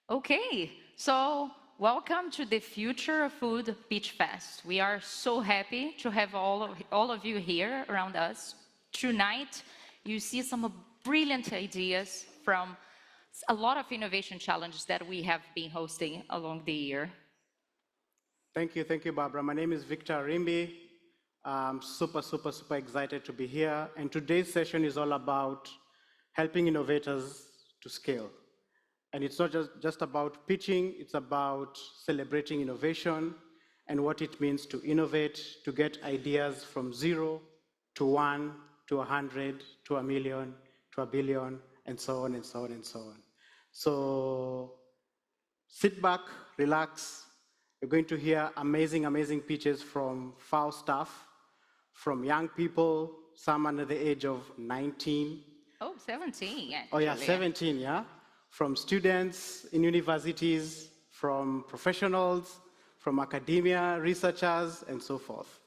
Okay, so welcome to the Future of Food Pitch Fest. We are so happy to have all of you here around us. Tonight, you see some brilliant ideas from a lot of innovation challenges that we have been hosting along the year. Thank you, Barbara. My name is Victor Rimbi. I'm super excited to be here. And today's session is all about helping innovators to scale. And it's not just about pitching, it's about celebrating innovation and what it means to innovate, to get ideas from 0 to 1 to 100 to 1,000,000 to 1,000,000,000 and so on and so on and so on. So sit back, relax. You're going to hear amazing pitches from FAO staff, from young people, some under the age of 19. Oh, 17, actually. Oh yeah, 17, yeah. From students in universities, from professionals, from academia, researchers, and so forth.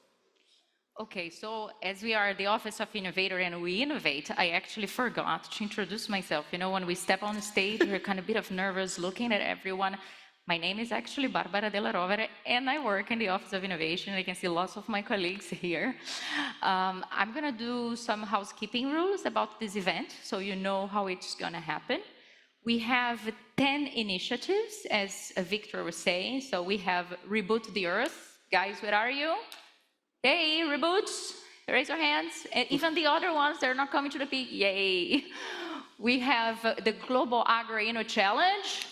Okay, so as we are the Office of Innovator and we innovate, I actually forgot to introduce myself. You know, when we step on the stage, we're kind of a bit of nervous looking at everyone. My name is actually Barbara Della Rovere, and I work in the Office of Innovation. I can see lots of my colleagues here. I'm gonna do some housekeeping rules about this event, so you know how it's gonna happen. We have 10 initiatives, as Victor was saying. So we have Reboot the Earth. Guys, where are you? Hey, Reboots, raise your hands. And even the other ones, they're not coming to the peak. Yay. We have the Global AgroInno Challenge.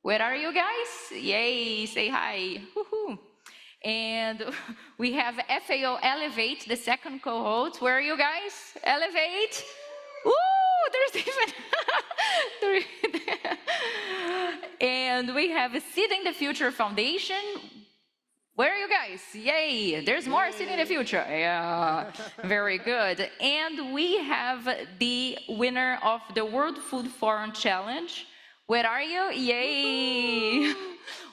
Where are you guys? Yay, say hi. Woohoo. And we have FAO ELEVATE, the second cohort. Where are you guys? ELEVATE. Woo, there's even... And we have Seeding the Future Foundation. Where are you guys? Yay, there's more Seeding the Future. Yeah, very good. And we have the winner of the World Food Forum Challenge. Where are you? Yay!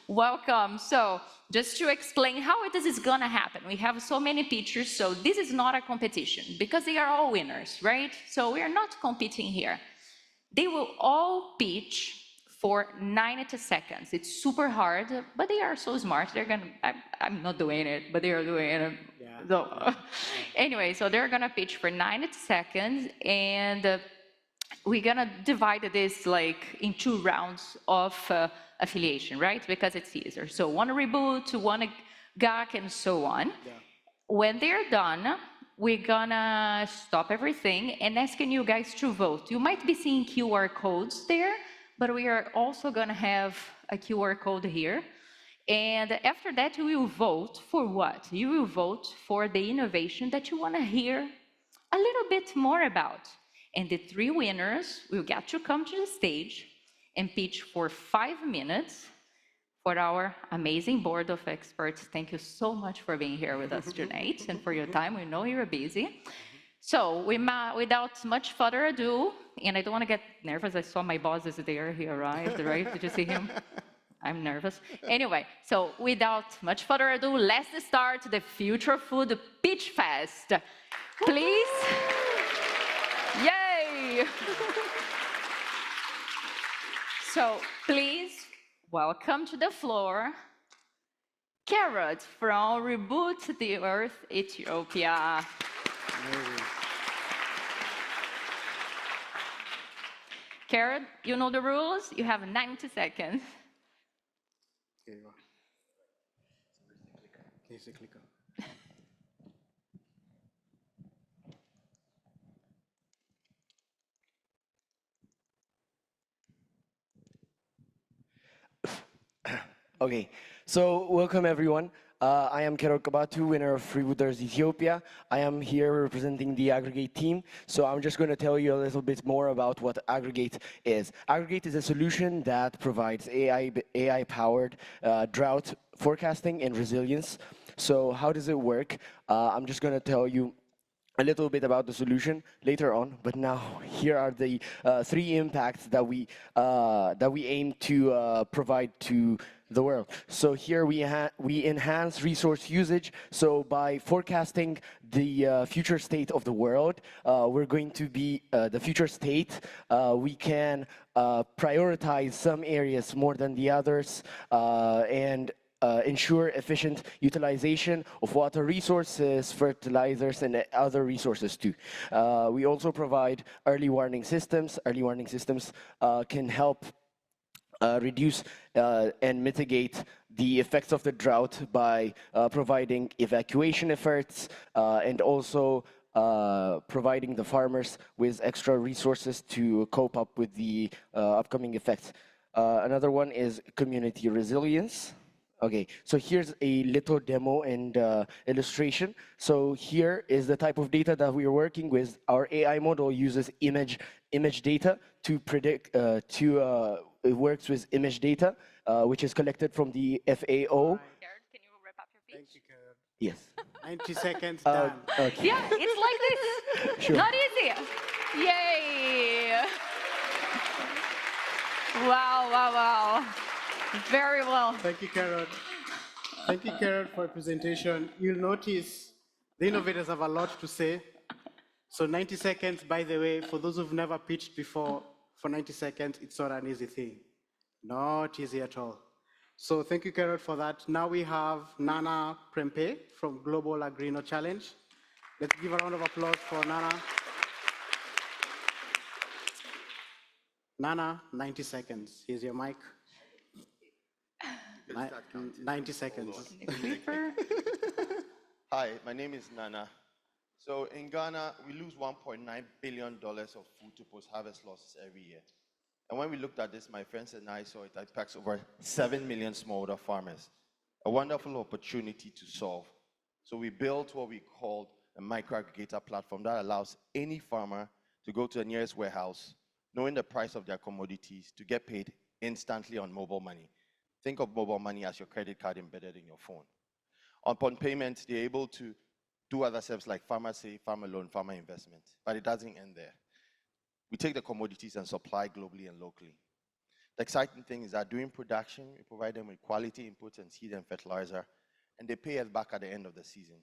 Welcome. So, just to explain how this is gonna happen, we have so many pitchers, so this is not a competition because they are all winners, right? So we are not competing here. They will all pitch for 90 seconds. It's super hard, but they are so smart. They're gonna, I'm not doing it, but they are doing it. Yeah. So, anyway, so they're gonna pitch for 90 seconds, and we're gonna divide this like in 2 rounds of affiliation, right? Because it's easier. So one reboot, one GAC, and so on. Yeah. When they're done, we're gonna stop everything and asking you guys to vote. You might be seeing QR codes there, but we are also gonna have a QR code here. And after that, you will vote for what? You will vote for the innovation that you wanna hear a little bit more about. And the 3 winners will get to come to the stage and pitch for 5 minutes for our amazing board of experts. Thank you so much for being here with us tonight and for your time. We know you're busy. So without much further ado, and I don't want to get nervous. I saw my boss is there. He arrived, right? Did you see him? I'm nervous. Anyway, so without much further ado, let's start the Future Food Pitch Fest. Please. Yay! So please welcome to the floor, Carrot from Reboot the Earth, Ethiopia. Carrot, you know the rules. You have 90 seconds. Here you go. Here's the clicker. Okay, so welcome everyone. I am Kerok Kabatu, winner of Rebooters Ethiopia. I am here representing the Aggregate team, so I'm just going to tell you a little bit more about what Aggregate is. Aggregate is a solution that provides AI-powered drought forecasting and resilience. So how does it work? I'm just going to tell you a little bit about the solution later on, but now here are the 3 impacts that we aim to provide to the world. So here we enhance resource usage. So by forecasting the future state of the world, we're going to be the future state. We can prioritize some areas more than the others and ensure efficient utilization of water resources, fertilizers, and other resources too. We also provide early warning systems. Early warning systems can help reduce and mitigate the effects of the drought by providing evacuation efforts and also providing the farmers with extra resources to cope up with the upcoming effects. Another one is community resilience. Okay, so here's a little demo and illustration. So here is the type of data that we are working with. Our AI model uses image data to predict, it works with image data, which is collected from the FAO. Garrett, can you wrap up your speech? Thank you, Garrett. Yes. 90 seconds, done. Okay. Yeah, it's like this. Sure. Not easy. Yay. Wow, wow, wow. Very well. Thank you, Carrot. Thank you, Carrot, for your presentation. You'll notice the innovators have a lot to say. So 90 seconds, by the way, for those who've never pitched before, for 90 seconds, it's not an easy thing. Not easy at all. So thank you, Carrot, for that. Now we have Nana Prempe from Global AgroInno Challenge. Let's give a round of applause for Nana. Nana, 90 seconds. Here's your mic. 90 seconds. Hi, my name is Nana. So in Ghana, we lose $1.9 billion of food to post-harvest losses every year. And when we looked at this, my friends and I saw it impacts over 7 million smallholder farmers. A wonderful opportunity to solve. So we built what we called a micro-aggregator platform that allows any farmer to go to the nearest warehouse, knowing the price of their commodities, to get paid instantly on mobile money. Think of mobile money as your credit card embedded in your phone. Upon payment, they're able to do other steps like farmer save, farmer loan, farmer investment. But it doesn't end there. We take the commodities and supply globally and locally. The exciting thing is that during production, we provide them with quality inputs and seed and fertilizer, and they pay us back at the end of the season.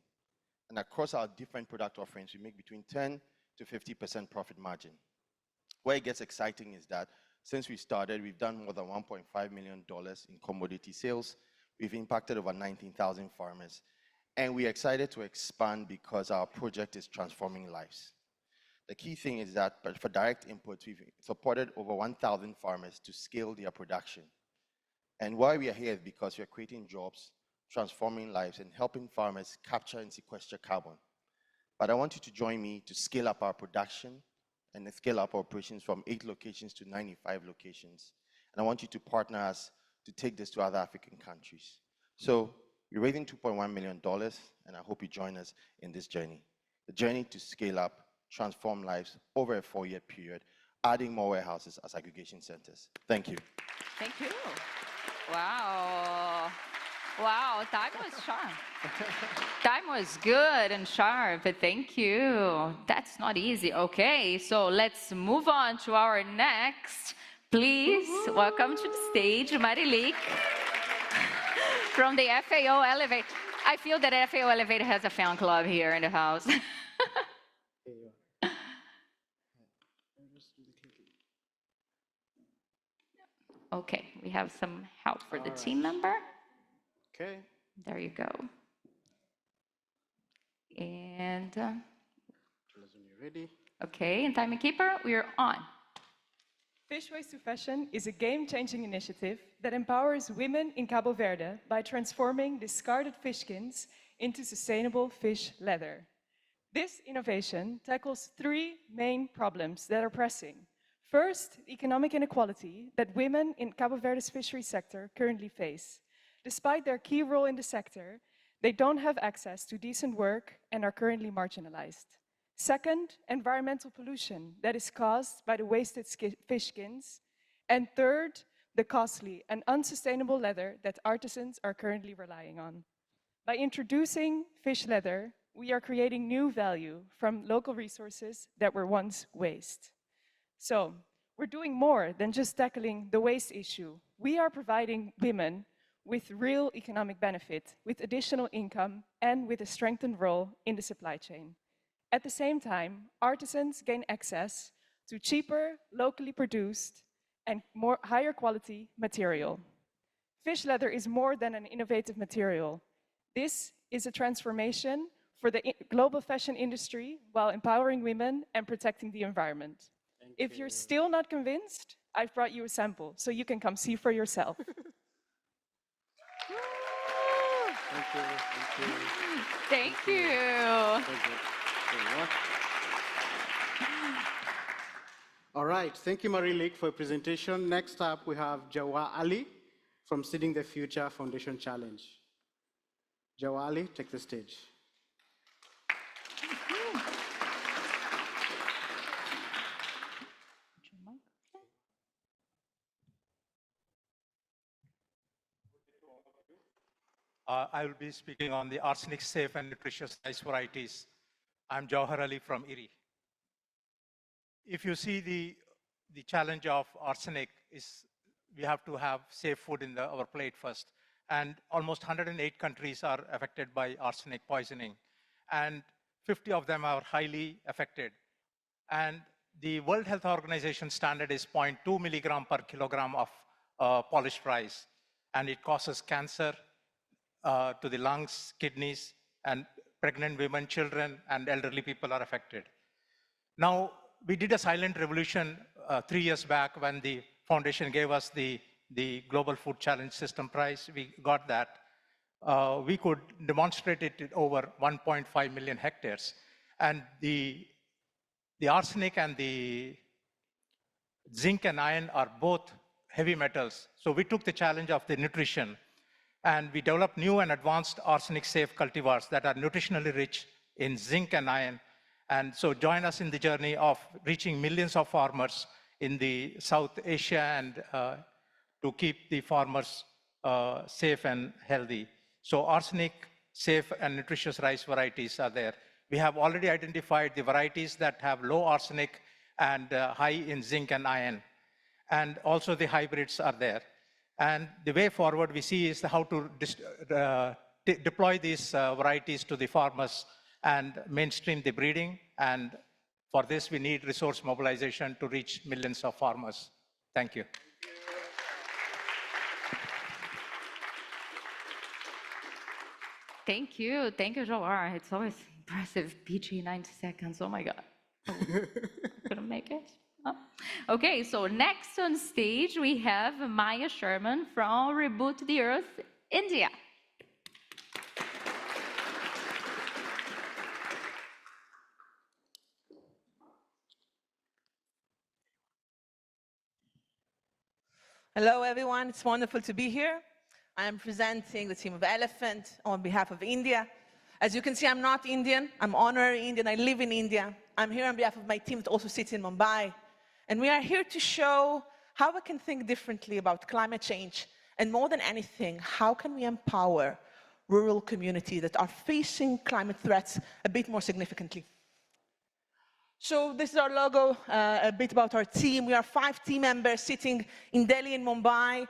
And across our different product offerings, we make between 10 to 50% profit margin. Where it gets exciting is that since we started, we've done more than $1.5 million in commodity sales. We've impacted over 19,000 farmers. And we're excited to expand because our project is transforming lives. The key thing is that for direct inputs, we've supported over 1,000 farmers to scale their production. And why we are here is because we're creating jobs, transforming lives, and helping farmers capture and sequester carbon. But I want you to join me to scale up our production and scale up operations from 8 locations to 95 locations. And I want you to partner us to take this to other African countries. So we're raising $2.1 million, and I hope you join us in this journey. The journey to scale up, transform lives over a 4-year period, adding more warehouses as aggregation centers. Thank you. Thank you. Wow. Wow, time was sharp. Time was good and sharp. Thank you. That's not easy. Okay, so let's move on to our next. Please welcome to the stage Marilik from the FAO ELEVATE. I feel that FAO ELEVATE has a fan club here in the house. Okay, we have some help for the team member. Okay. There you go. And, When you're ready. okay, and timekeeper, we're on. Fish Waste to Fashion is a game-changing initiative that empowers women in Cabo Verde by transforming discarded fish skins into sustainable fish leather. This innovation tackles 3 main problems that are pressing. First, economic inequality that women in Cabo Verde's fishery sector currently face. Despite their key role in the sector, they don't have access to decent work and are currently marginalized. Second, environmental pollution that is caused by the wasted fish skins. And third, the costly and unsustainable leather that artisans are currently relying on. By introducing fish leather, we are creating new value from local resources that were once waste. So, we're doing more than just tackling the waste issue. We are providing women with real economic benefit, with additional income, and with a strengthened role in the supply chain. At the same time, artisans gain access to cheaper, locally produced, and higher quality material. Fish leather is more than an innovative material. This is a transformation for the global fashion industry while empowering women and protecting the environment. If you're still not convinced, I've brought you a sample, so you can come see for yourself. Thank you. Thank you. Thank you. Thank you. All right, thank you, Marilik, for your presentation. Next up, we have Jawar Ali from Seeding the Future Foundation Challenge. Jawar Ali, take the stage. I will be speaking on the arsenic-safe and nutritious rice varieties. I'm Jawhar Ali from IRI. If you see the challenge of arsenic is we have to have safe food in our plate first. And almost 108 countries are affected by arsenic poisoning. And 50 of them are highly affected. And the World Health Organization standard is 0.2 milligram per kilogram of polished rice. And it causes cancer to the lungs, kidneys, and pregnant women, children, and elderly people are affected. Now, we did a silent revolution 3 years back when the foundation gave us the Global Food Challenge System Prize. We got that. We could demonstrate it in over 1.5 million hectares. And the arsenic and the zinc and iron are both heavy metals. So we took the challenge of the nutrition, and we developed new and advanced arsenic-safe cultivars that are nutritionally rich in zinc and iron. And so join us in the journey of reaching millions of farmers in the South Asia and to keep the farmers safe and healthy. So arsenic-safe and nutritious rice varieties are there. We have already identified the varieties that have low arsenic and high in zinc and iron. And also the hybrids are there. And the way forward we see is how to deploy these varieties to the farmers and mainstream the breeding. And for this, we need resource mobilization to reach millions of farmers. Thank you. Thank you, Jawar. It's always impressive. PG 90 seconds. Oh my God. Oh, couldn't make it. Oh. Okay, so next on stage we have Maya Sherman from Reboot the Earth, India. Hello, everyone. It's wonderful to be here. I am presenting the team of Elephant on behalf of India. As you can see, I'm not Indian. I'm honorary Indian. I live in India. I'm here on behalf of my team that also sits in Mumbai. And we are here to show how we can think differently about climate change. And more than anything, how can we empower rural communities that are facing climate threats a bit more significantly? So this is our logo, a bit about our team. We are 5 team members sitting in Delhi and Mumbai,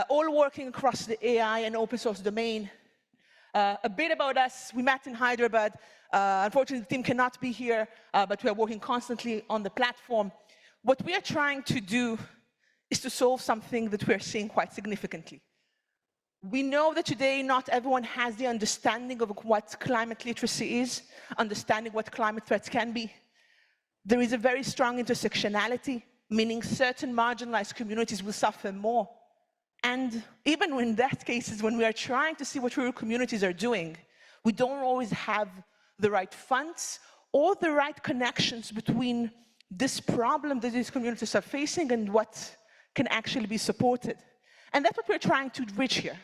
all working across the AI and open source domain. A bit about us, we met in Hyderabad. Unfortunately, the team cannot be here, but we are working constantly on the platform. What we are trying to do is to solve something that we are seeing quite significantly. We know that today not everyone has the understanding of what climate literacy is, understanding what climate threats can be. There is a very strong intersectionality, meaning certain marginalized communities will suffer more. And even in that cases, when we are trying to see what rural communities are doing, we don't always have the right funds or the right connections between this problem that these communities are facing and what can actually be supported. And that's what we're trying to reach here.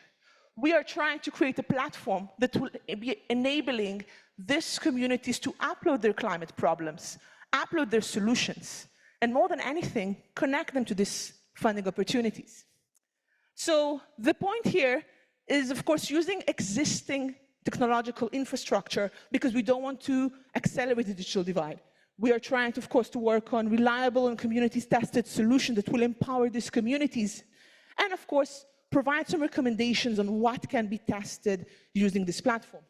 We are trying to create a platform that will be enabling these communities to upload their climate problems, upload their solutions, and more than anything, connect them to these funding opportunities. So the point here is, of course, using existing technological infrastructure because we don't want to accelerate the digital divide. We are trying, of course, to work on reliable and community-tested solutions that will empower these communities. And of course, provide some recommendations on what can be tested using this platform.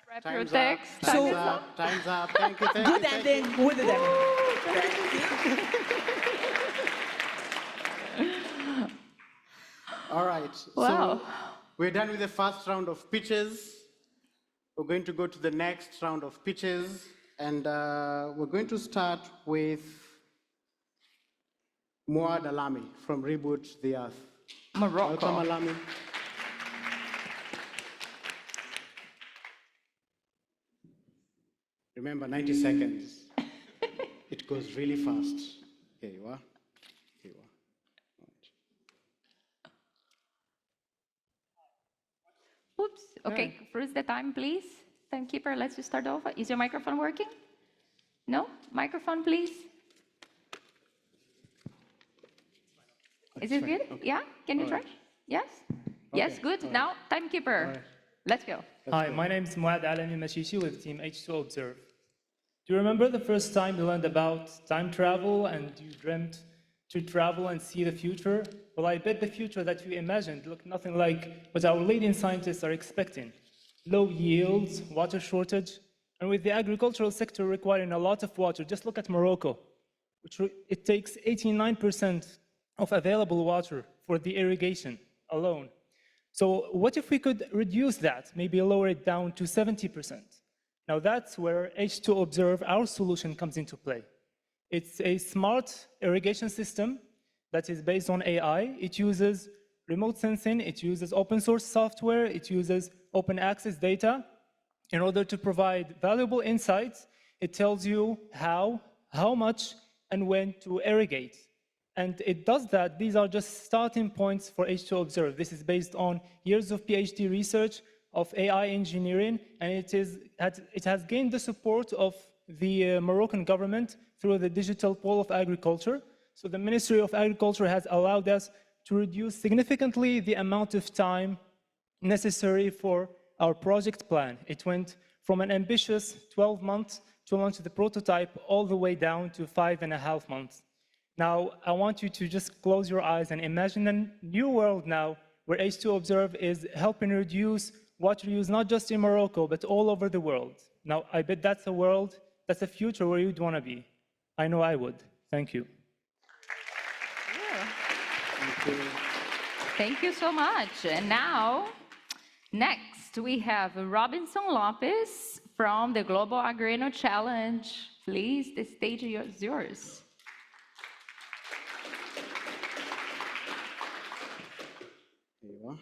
Wrap your Time's up, text. time's up, time's up. Thank you, thank Good you, thank you. ending with the demo. All right, Wow. so we're done with the first round of pitches. We're going to go to the next round of pitches, and we're going to start with Muad Alami from Reboot the Earth. Morocco. Welcome, Alami. Remember, 90 seconds. It goes really fast. Here you are. Here you are. Oops. Okay, freeze the time, please. Timekeeper, let's just start over. Is your microphone working? No? Microphone, please. Is it good? Yeah? Can you try? Yes? Yes, good. Now, timekeeper. Let's go. Hi, my name is Muad Alami Mashishi with Team H2 Observe. Do you remember the first time you learned about time travel and you dreamt to travel and see the future? Well, I bet the future that you imagined looked nothing like what our leading scientists are expecting. Low yields, water shortage, and with the agricultural sector requiring a lot of water, just look at Morocco, which it takes 89% of available water for the irrigation alone. So what if we could reduce that, maybe lower it down to 70%? Now that's where H2 Observe, our solution, comes into play. It's a smart irrigation system that is based on AI. It uses remote sensing, it uses open source software, it uses open access data in order to provide valuable insights. It tells you how much, and when to irrigate. And it does that. These are just starting points for H2 Observe. This is based on years of PhD research of AI engineering, and it has gained the support of the Moroccan government through the Digital Pole of Agriculture. So the Ministry of Agriculture has allowed us to reduce significantly the amount of time necessary for our project plan. It went from an ambitious 12 months to launch the prototype all the way down to 5.5 months. Now, I want you to just close your eyes and imagine a new world now where H2 Observe is helping reduce water use not just in Morocco, but all over the world. Now, I bet that's a world, that's a future where you'd want to be. I know I would. Thank you. Thank you so much. And now, next, we have Robinson Lopez from the Global AgroInno Challenge. Please, the stage is yours. Here you are.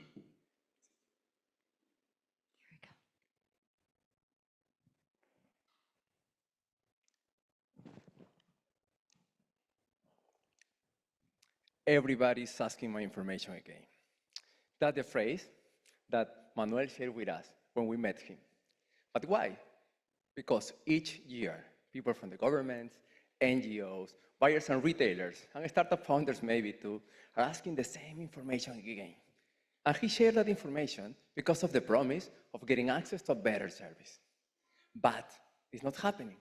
Everybody's asking my information again. That's the phrase that Manuel shared with us when we met him. But why? Because each year, people from the government, NGOs, buyers and retailers, and startup founders maybe too, are asking the same information again. And he shared that information because of the promise of getting access to a better service. But it's not happening,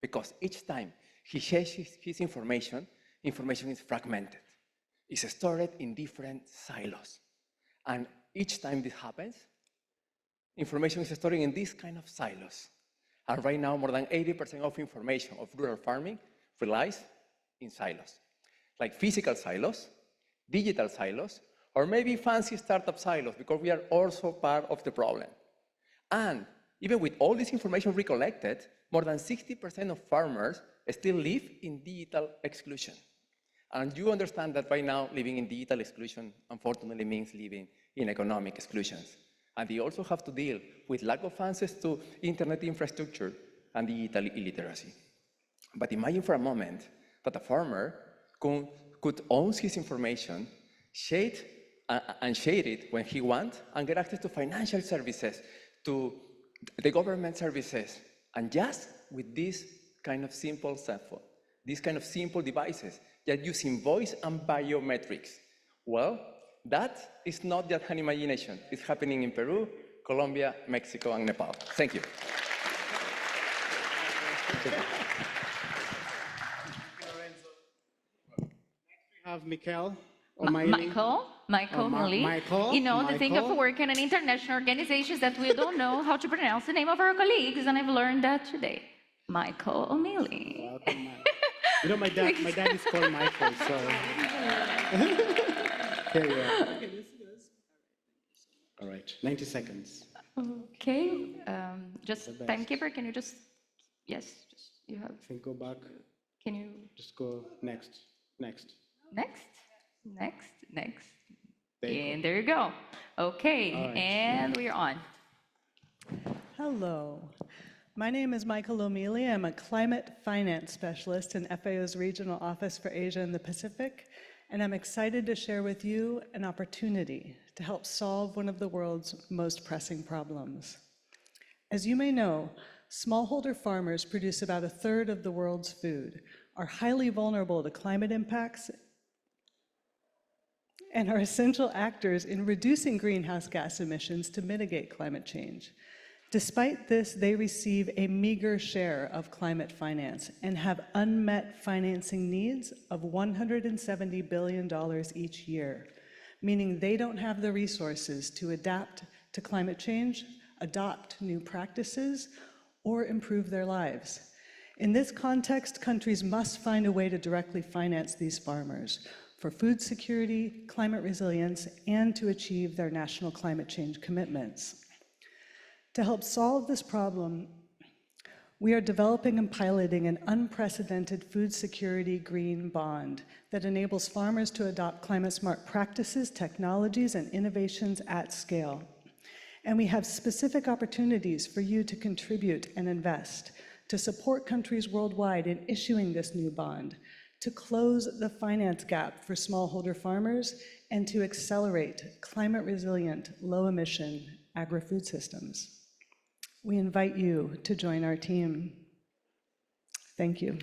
because each time he shares his information, information is fragmented. It's stored in different silos. And each time this happens, information is stored in these kind of silos. And right now, more than 80% of information of rural farming relies in silos, like physical silos, digital silos, or maybe fancy startup silos, because we are also part of the problem. And even with all this information recollected, more than 60% of farmers still live in digital exclusion. And you understand that right now, living in digital exclusion, unfortunately, means living in economic exclusions. And they also have to deal with lack of access to internet infrastructure and digital illiteracy. But imagine for a moment that a farmer could own his information, share it when he wants, and get access to financial services, to the government services, and just with this kind of simple cell phone, these kind of simple devices, that using voice and biometrics. Well, that is not just an imagination. It's happening in Peru, Colombia, Mexico, and Nepal. Thank you. Next we have Mikhail O'Malley. Michael Millie. Michael, You know, the thing of Michael. working in international organizations that we don't know how to pronounce the name of our colleagues, and I've learned that today. Michael O'Malley. Welcome, Mike. You know, my dad is called Michael, so. Here you are. All right, 90 seconds. Okay, just timekeeper, can you just, yes, just, you have, I think go back, can you, just go next. next, next, There you and there you go. Okay, All right. and we're on. Hello. My name is Michael O'Mealy. I'm a climate finance specialist in FAO's Regional Office for Asia and the Pacific, and I'm excited to share with you an opportunity to help solve one of the world's most pressing problems. As you may know, smallholder farmers produce about 1/3 of the world's food, are highly vulnerable to climate impacts, and are essential actors in reducing greenhouse gas emissions to mitigate climate change. Despite this, they receive a meager share of climate finance and have unmet financing needs of $170 billion each year, meaning they don't have the resources to adapt to climate change, adopt new practices, or improve their lives. In this context, countries must find a way to directly finance these farmers for food security, climate resilience, and to achieve their national climate change commitments. To help solve this problem, we are developing and piloting an unprecedented food security green bond that enables farmers to adopt climate-smart practices, technologies, and innovations at scale. And we have specific opportunities for you to contribute and invest, to support countries worldwide in issuing this new bond, to close the finance gap for smallholder farmers, and to accelerate climate-resilient, low-emission agri-food systems. We invite you to join our team. Thank you.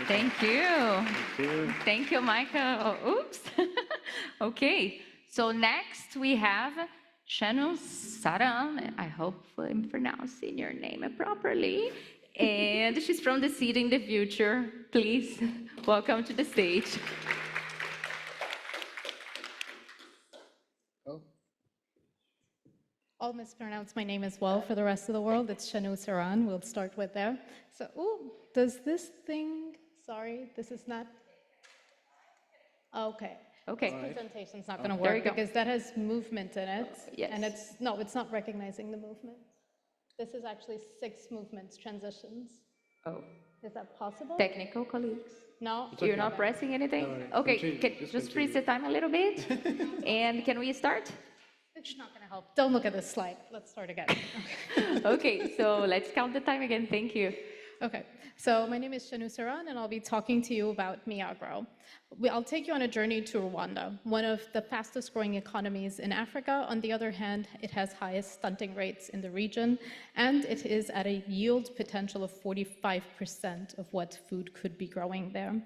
Thank you. Thank you, Michael. Oh, oops. Okay, so next we have Shanu Saran. I hope I'm pronouncing your name properly. And she's from the Seed in the Future. Please, welcome to the stage. I'll mispronounce my name as well for the rest of the world. It's Shanu Saran. We'll start with there. So, does this thing, sorry, this is not, okay. Okay. This presentation's not going to There you work go. because that has movement in it. Yes. And it's not recognizing the movement. This is actually 6 movements, transitions. Oh, Is that possible? technical colleagues. No? You're not pressing anything? Okay, just freeze the time a little bit. And can we start? It's not going to help. Don't look at this slide. Let's start again. Okay, so let's count the time again. Thank you. Okay, so my name is Shanu Saran, and I'll be talking to you about Miagro. I'll take you on a journey to Rwanda, one of the fastest growing economies in Africa. On the other hand, it has highest stunting rates in the region, and it is at a yield potential of 45% of what food could be growing there.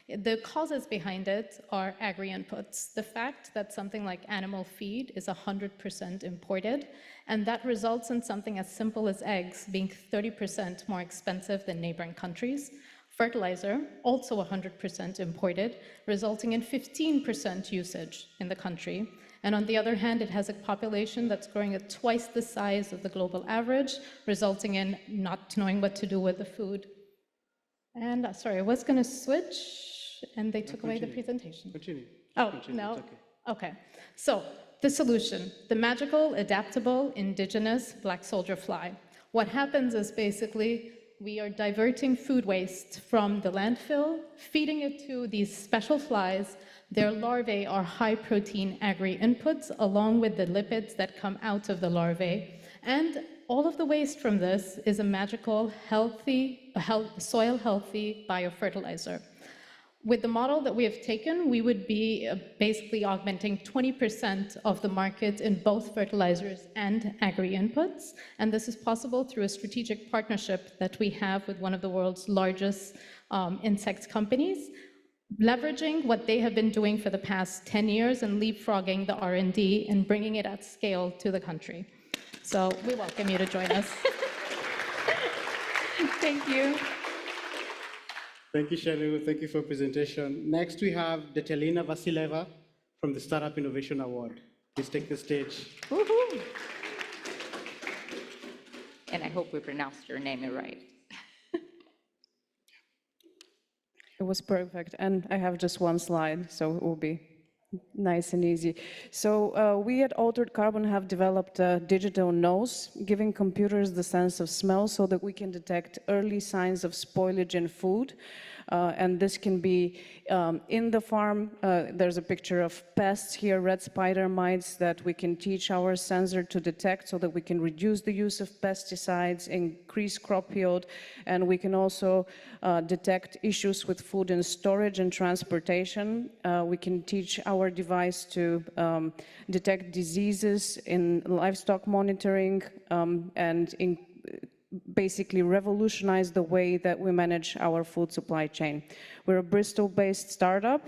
The causes behind it are agri-inputs. The fact that something like animal feed is 100% imported, and that results in something as simple as eggs being 30% more expensive than neighboring countries. Fertilizer, also 100% imported, resulting in 15% usage in the country. And on the other hand, it has a population that's growing at twice the size of the global average, resulting in not knowing what to do with the food. And sorry, I was going to switch, and they took away the presentation. Continue. Oh, Continue. no? It's okay. Okay. So, the solution, the magical, adaptable, indigenous black soldier fly. What happens is basically we are diverting food waste from the landfill, feeding it to these special flies. Their larvae are high-protein agri-inputs, along with the lipids that come out of the larvae. And all of the waste from this is a magical, soil-healthy biofertilizer. With the model that we have taken, we would be basically augmenting 20% of the market in both fertilizers and agri-inputs. And this is possible through a strategic partnership that we have with one of the world's largest insect companies, leveraging what they have been doing for the past 10 years and leapfrogging the R&D and bringing it at scale to the country. So we welcome you to join us. Thank you. Thank you, Shanu. Thank you for your presentation. Next, we have Detelina Vasileva from the Startup Innovation Award. Please take the stage. Woohoo! And I hope we pronounced your name right. It was perfect, and I have just one slide, so it will be nice and easy. So we at Altered Carbon have developed a digital nose, giving computers the sense of smell so that we can detect early signs of spoilage in food. And this can be in the farm. There's a picture of pests here, red spider mites, that we can teach our sensor to detect so that we can reduce the use of pesticides, increase crop yield, and we can also detect issues with food in storage and transportation. We can teach our device to detect diseases in livestock monitoring and basically revolutionize the way that we manage our food supply chain. We're a Bristol-based startup.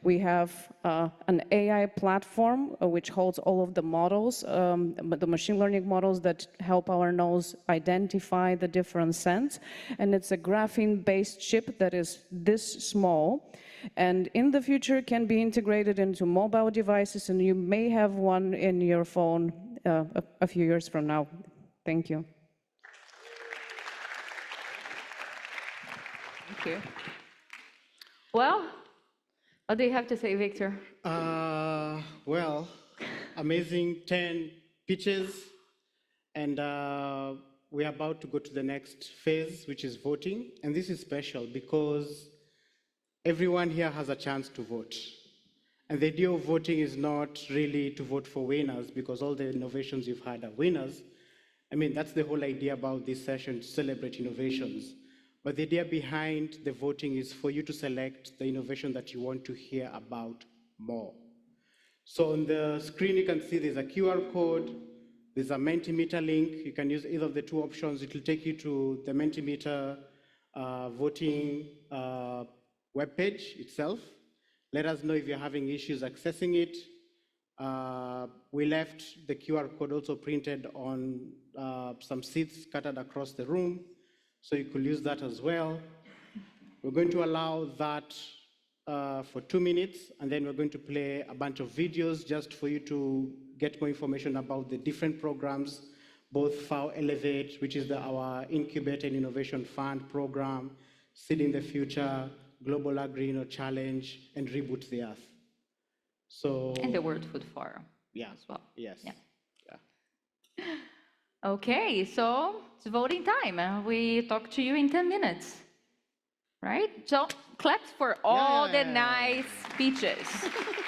We have an AI platform which holds all of the models, the machine learning models that help our nose identify the different scents. And it's a graphene-based chip that is this small, and in the future can be integrated into mobile devices, and you may have one in your phone a few years from now. Thank you. Thank you. Well, what do you have to say, Victor? Well, amazing 10 pitches, and we're about to go to the next phase, which is voting. And this is special because everyone here has a chance to vote. And the idea of voting is not really to vote for winners, because all the innovations you've had are winners. I mean, that's the whole idea about this session, to celebrate innovations. But the idea behind the voting is for you to select the innovation that you want to hear about more. So on the screen, you can see there's a QR code, there's a Mentimeter link. You can use either of the two options. It will take you to the Mentimeter voting webpage itself. Let us know if you're having issues accessing it. We left the QR code also printed on some seats scattered across the room, so you could use that as well. We're going to allow that for 2 minutes, and then we're going to play a bunch of videos just for you to get more information about the different programs, both FAO ELEVATE, which is our Incubate and Innovation Fund program, Seeding the Future, Global AgroInno Challenge, and Reboot the Earth. So, And the World Food Forum. Yeah. As well. Yes. Yeah. Yeah. Okay, so it's voting time. We talk to you in 10 minutes, right? So claps for all the nice speeches.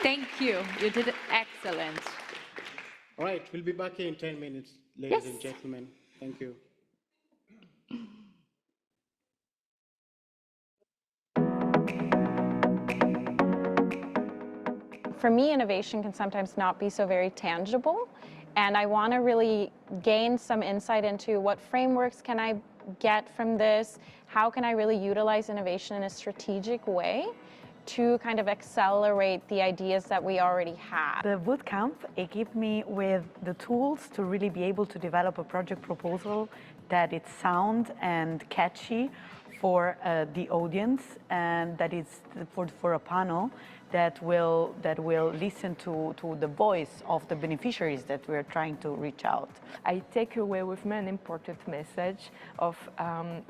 Thank you. You did excellent. All right, we'll be back here in 10 minutes, ladies and gentlemen. Thank you. For me, innovation can sometimes not be so very tangible, and I want to really gain some insight into what frameworks can I get from this, how can I really utilize innovation in a strategic way to kind of accelerate the ideas that we already have. The bootcamp, it gave me with the tools to really be able to develop a project proposal that is sound and catchy for the audience, and that is for a panel that will listen to the voice of the beneficiaries that we're trying to reach out. I take away with me an important message of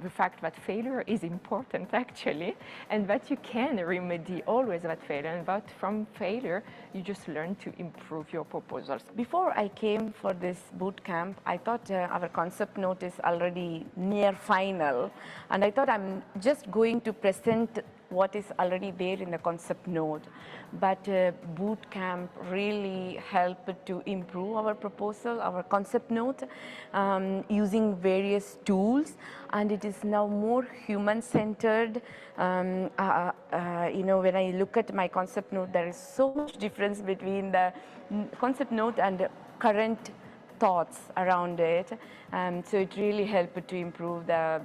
the fact that failure is important actually, and that you can remedy always that failure, and that from failure you just learn to improve your proposals. Before I came for this boot camp, I thought our concept note is already near final, and I thought I'm just going to present what is already there in the concept note. But boot camp really helped to improve our proposal, our concept note, using various tools, and it is now more human-centered. You know, when I look at my concept note, there is so much difference between the concept note and the current thoughts around it. So it really helped to improve the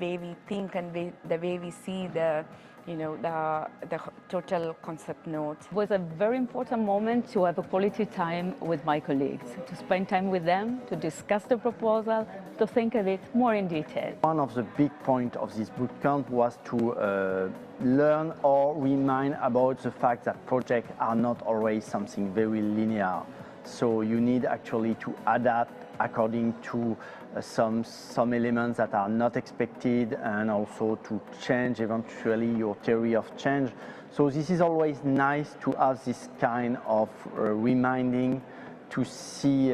way we think and the way we see the the total concept note. It was a very important moment to have a quality time with my colleagues, to spend time with them, to discuss the proposal, to think of it more in detail. One of the big points of this bootcamp was to learn or remind about the fact that projects are not always something very linear. So you need actually to adapt according to some elements that are not expected, and also to change eventually your theory of change. So this is always nice to have this kind of reminding to see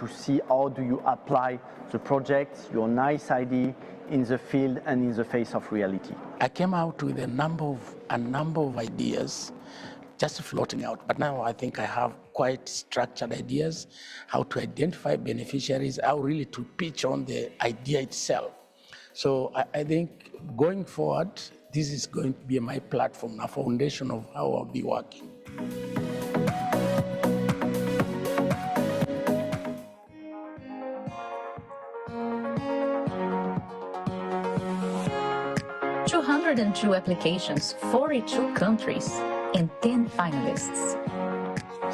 see how do you apply the project, your nice idea in the field and in the face of reality. I came out with a number of ideas just floating out. But now I think I have quite structured ideas, how to identify beneficiaries, how really to pitch on the idea itself. So I think going forward, this is going to be my platform, a foundation of how I'll be working. (202 applications, 42 countries, and 10 finalists.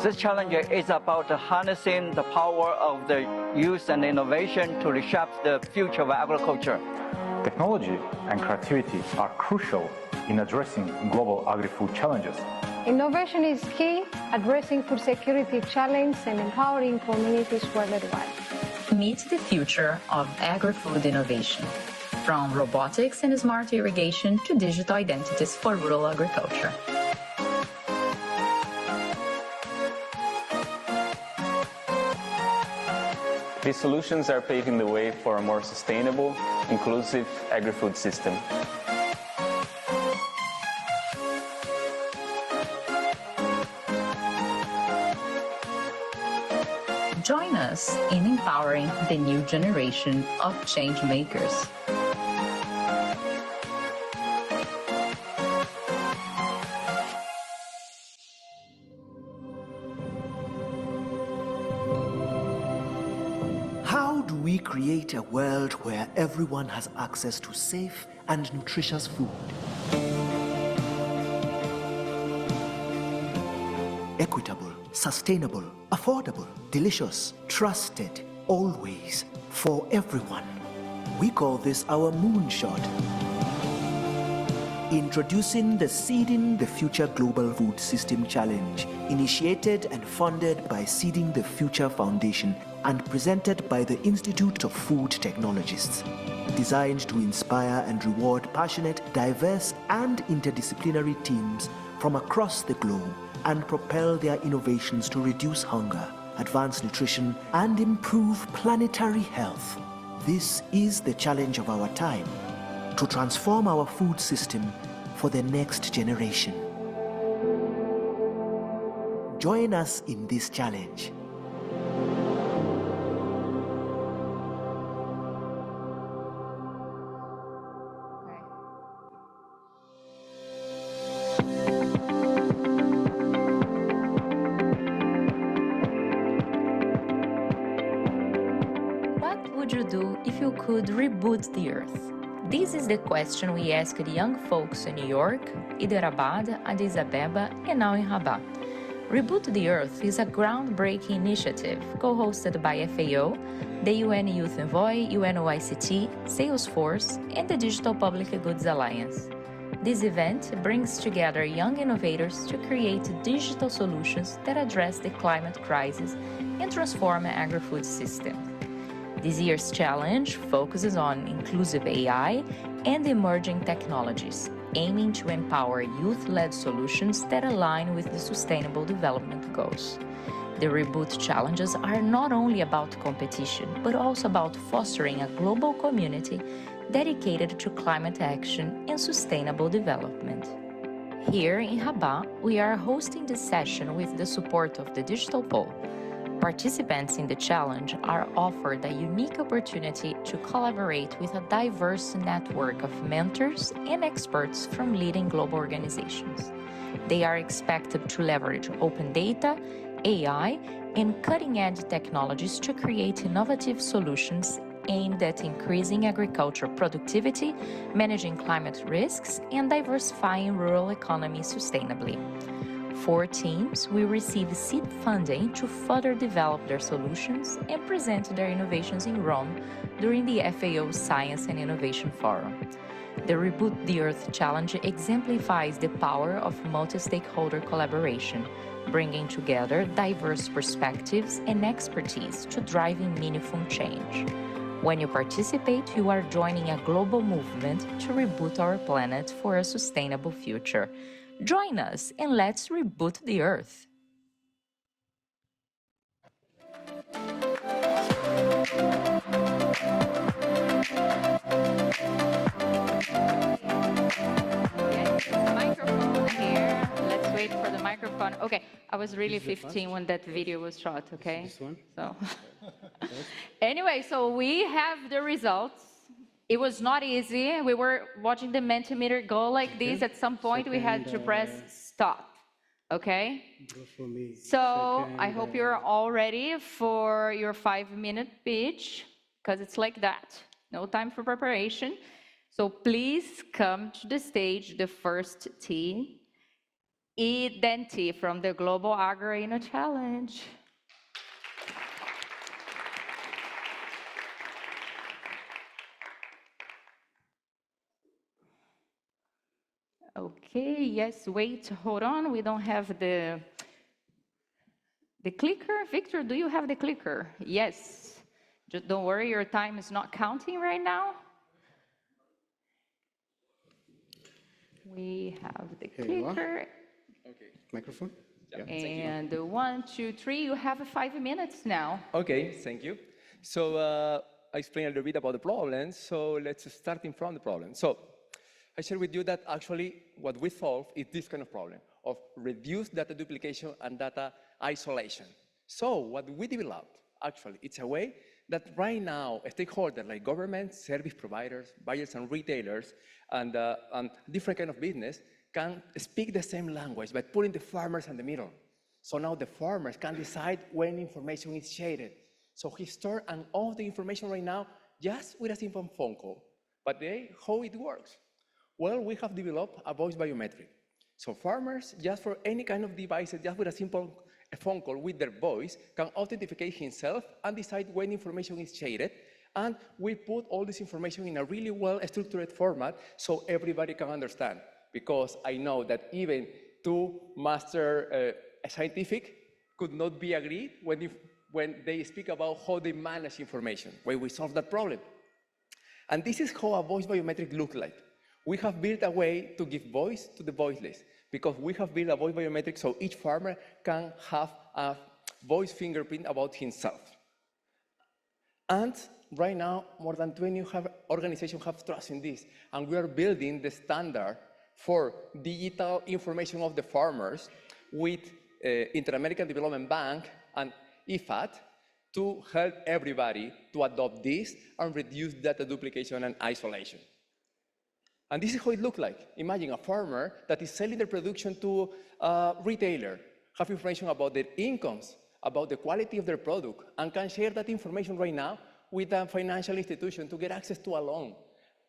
This challenge is about harnessing the power of the youth and innovation to reshape the future of agriculture. Technology and creativity are crucial in addressing global agri-food challenges. Innovation is key, addressing food security challenge and empowering communities worldwide. Meet the future of agri-food innovation, from robotics and smart irrigation to digital identities for rural agriculture. These solutions are paving the way for a more sustainable, inclusive agri-food system. Join us in empowering the new generation of change makers. How do we create a world where everyone has access to safe and nutritious food? Equitable, sustainable, affordable, delicious, trusted, always, for everyone. We call this our moonshot. Introducing the Seeding the Future Global Food System Challenge, initiated and funded by Seeding the Future Foundation and presented by the Institute of Food Technologists. Designed to inspire and reward passionate, diverse, and interdisciplinary teams from across the globe and propel their innovations to reduce hunger, advance nutrition, and improve planetary health. This is the challenge of our time, to transform our food system for the next generation. Join us in this challenge. What would you do if you could reboot the Earth? This is the question we asked young folks in New York, Hyderabad, Addis Ababa, and now in Rabat. Reboot the Earth is a groundbreaking initiative co-hosted by FAO, the UN Youth Envoy, UNOICT, Salesforce, and the Digital Public Goods Alliance. This event brings together young innovators to create digital solutions that address the climate crisis and transform an agri-food system. This year's challenge focuses on inclusive AI and emerging technologies, aiming to empower youth-led solutions that align with the Sustainable Development Goals. The Reboot challenges are not only about competition, but also about fostering a global community dedicated to climate action and sustainable development. Here in Rabat, we are hosting this session with the support of the Digital Pole. Participants in the challenge are offered a unique opportunity to collaborate with a diverse network of mentors and experts from leading global organizations. They are expected to leverage open data, AI, and cutting-edge technologies to create innovative solutions aimed at increasing agricultural productivity, managing climate risks, and diversifying rural economies sustainably. 4 teams will receive seed funding to further develop their solutions and present their innovations in Rome during the FAO Science and Innovation Forum. The Reboot the Earth Challenge exemplifies the power of multi-stakeholder collaboration, bringing together diverse perspectives and expertise to driving meaningful change. When you participate, you are joining a global movement to reboot our planet for a sustainable future. Join us and let's reboot the Earth. Microphone here. Let's wait for the microphone. Okay, I was really 15 when that video was shot, okay? This one? So, anyway, so we have the results. It was not easy. We were watching the Mentimeter go like this. At some point, we had to press stop, okay? So I hope you're all ready for your 5-minute pitch, because it's like that. No time for preparation. So please come to the stage, the first T, Identi from the Global AgroInno Challenge. Okay, yes, wait, hold on. We don't have the clicker. Victor, do you have the clicker? Yes. Just don't worry, your time is not counting right now. We have the clicker. Okay. Microphone? Yeah. And 1, 2, 3, you have 5 minutes now. Okay, thank you. So I explained a little bit about the problem, so let's start from the problem. So I share with you that actually what we solve is this kind of problem of reduced data duplication and data isolation. So what we developed, actually, it's a way that right now stakeholders like governments, service providers, buyers and retailers, and different kind of business can speak the same language by putting the farmers in the middle. So now the farmers can decide when information is shared. So he stores and all the information right now just with a simple phone call. But how it works? Well, we have developed a voice biometric. So farmers, just for any kind of device, just with a simple phone call with their voice, can authenticate himself and decide when information is shared. And we put all this information in a really well-structured format so everybody can understand. Because I know that even 2 master scientific could not be agreed when they speak about how they manage information, when we solve that problem. And this is how a voice biometric looks like. We have built a way to give voice to the voiceless, because we have built a voice biometric so each farmer can have a voice fingerprint about himself. And right now, more than 20 organizations have trust in this, and we are building the standard for digital information of the farmers with Inter-American Development Bank and IFAD to help everybody to adopt this and reduce data duplication and isolation. And this is how it looks like. Imagine a farmer that is selling their production to a retailer, have information about their incomes, about the quality of their product, and can share that information right now with a financial institution to get access to a loan.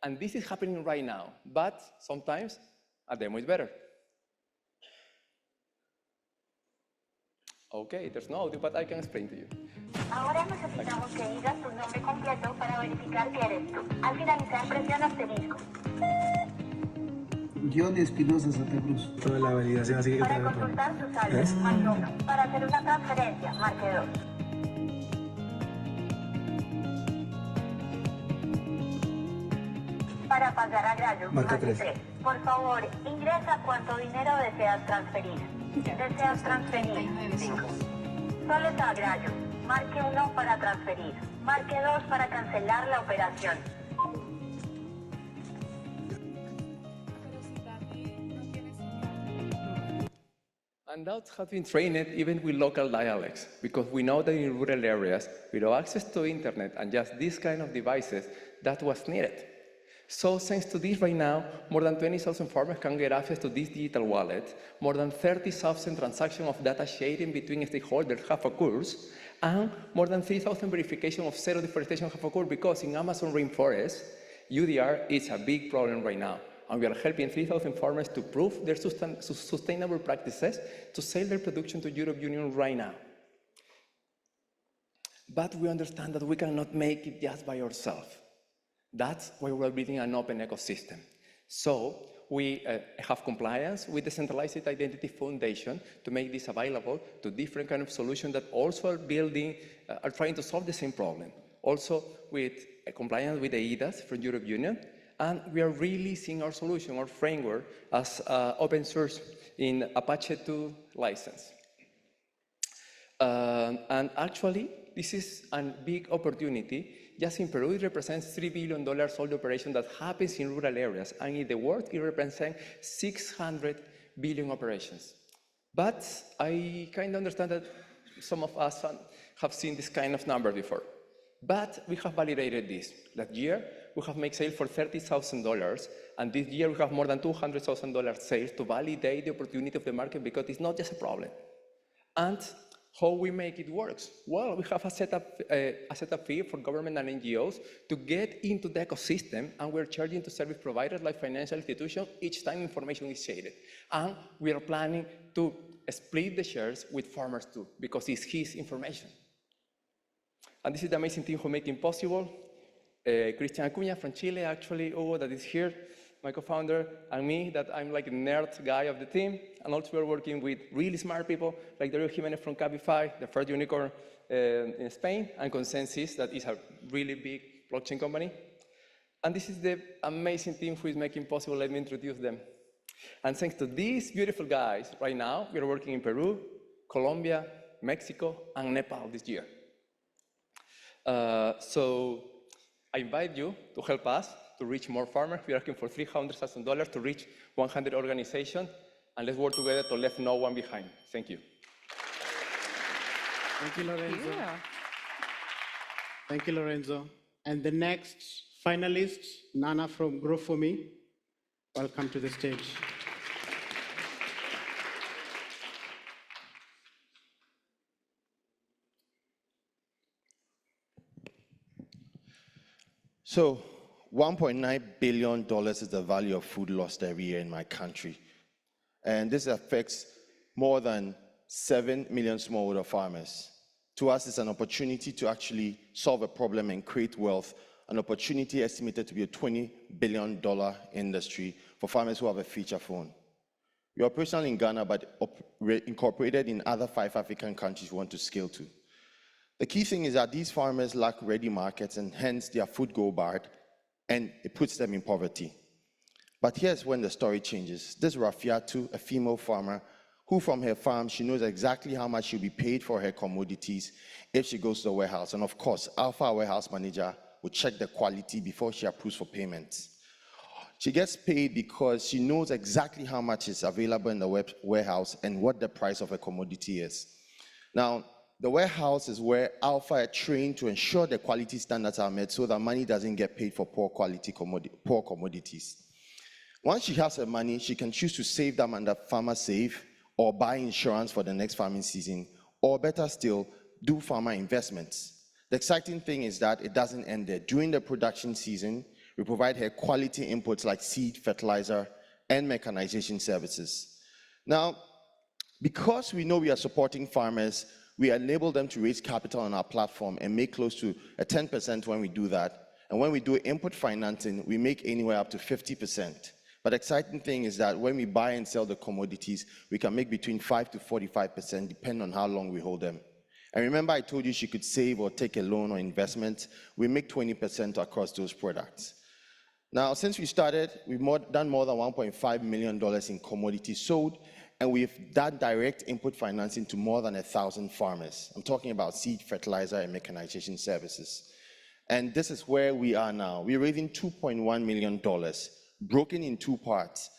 And this is happening right now, but sometimes a demo is better. Okay, there's no audio, but I can explain to you. Ahora necesitamos que digas tu nombre completo para verificar que eres tú. Al finalizar, presiona asterisco. John Espinosa Santa Cruz. Toda la validación, así que para consultar su saldo, marque 1. Para hacer una transferencia, marque 2. Para pagar a Gallo, marque 3. Por favor, ingresa cuánto dinero deseas transferir. Deseas transferir 5. Solo está Gallo. Marque 1 para transferir. Marque 2 para cancelar la operación. And that has been trained even with local dialects, because we know that in rural areas, without access to internet and just these kind of devices, that was needed. So thanks to this right now, more than 20,000 farmers can get access to this digital wallet. More than 30,000 transactions of data sharing between stakeholders have occurred, and more than 3,000 verifications of zero deforestation have occurred because in Amazon rainforest, UDR is a big problem right now. And we are helping 3,000 farmers to prove their sustainable practices to sell their production to European Union right now. But we understand that we cannot make it just by ourselves. That's why we're building an open ecosystem. So we have compliance with the Centralized Identity Foundation to make this available to different kind of solutions that also are trying to solve the same problem. Also with compliance with the EIDAS from European Union, and we are really seeing our solution, our framework, as open source in Apache 2 license. And actually, this is a big opportunity. Just in Peru, it represents $3 billion sold operation that happens in rural areas, and in the world, it represents 600 billion operations. But I kind of understand that some of us have seen this kind of number before. But we have validated this. Last year, we have made sales for $30,000, and this year we have more than $200,000 sales to validate the opportunity of the market, because it's not just a problem. And how we make it work? Well, we have a setup fee for government and NGOs to get into the ecosystem, and we're charging to service providers like financial institutions each time information is shared. And we are planning to split the shares with farmers too, because it's his information. And this is the amazing team who make it possible. Christian Acuña from Chile, actually, Hugo that is here, my co-founder, and me, that I'm like a nerd guy of the team. And also we're working with really smart people, like Dario Jimenez from Cabify, the first unicorn in Spain, and Consensus, that is a really big blockchain company. And this is the amazing team who is making possible. Let me introduce them. And thanks to these beautiful guys, right now, we are working in Peru, Colombia, Mexico, and Nepal this year. So I invite you to help us to reach more farmers. We are asking for $300,000 to reach 100 organizations, and let's work together to leave no one behind. Thank you. Thank you, Lorenzo. Yeah. Thank you, Lorenzo. And the next finalist, Nana from Grow For Me. Welcome to the stage. So $1.9 billion is the value of food lost every year in my country. And this affects more than 7 million smallholder farmers. To us, it's an opportunity to actually solve a problem and create wealth, an opportunity estimated to be a $20 billion industry for farmers who have a feature phone. We are operational in Ghana, but incorporated in other 5 African countries we want to scale to. The key thing is that these farmers lack ready markets, and hence their food go bad, and it puts them in poverty. But here's when the story changes. This is Rafiatu, a female farmer, who from her farm, she knows exactly how much she'll be paid for her commodities if she goes to the warehouse. And of course, Alpha warehouse manager will check the quality before she approves for payments. She gets paid because she knows exactly how much is available in the warehouse and what the price of a commodity is. Now, the warehouse is where Alpha are trained to ensure the quality standards are met so that money doesn't get paid for poor commodities. Once she has her money, she can choose to save them under Farmer Save, or buy insurance for the next farming season, or better still, do farmer investments. The exciting thing is that it doesn't end there. During the production season, we provide her quality inputs like seed, fertilizer, and mechanization services. Now, because we know we are supporting farmers, we enable them to raise capital on our platform and make close to a 10% when we do that. And when we do input financing, we make anywhere up to 50%. But the exciting thing is that when we buy and sell the commodities, we can make between 5 to 45%, depending on how long we hold them. And remember I told you she could save or take a loan or investment. We make 20% across those products. Now, since we started, we've done more than $1.5 million in commodities sold, and we've done direct input financing to more than 1,000 farmers. I'm talking about seed, fertilizer, and mechanization services. And this is where we are now. We're raising $2.1 million, broken in 2 parts.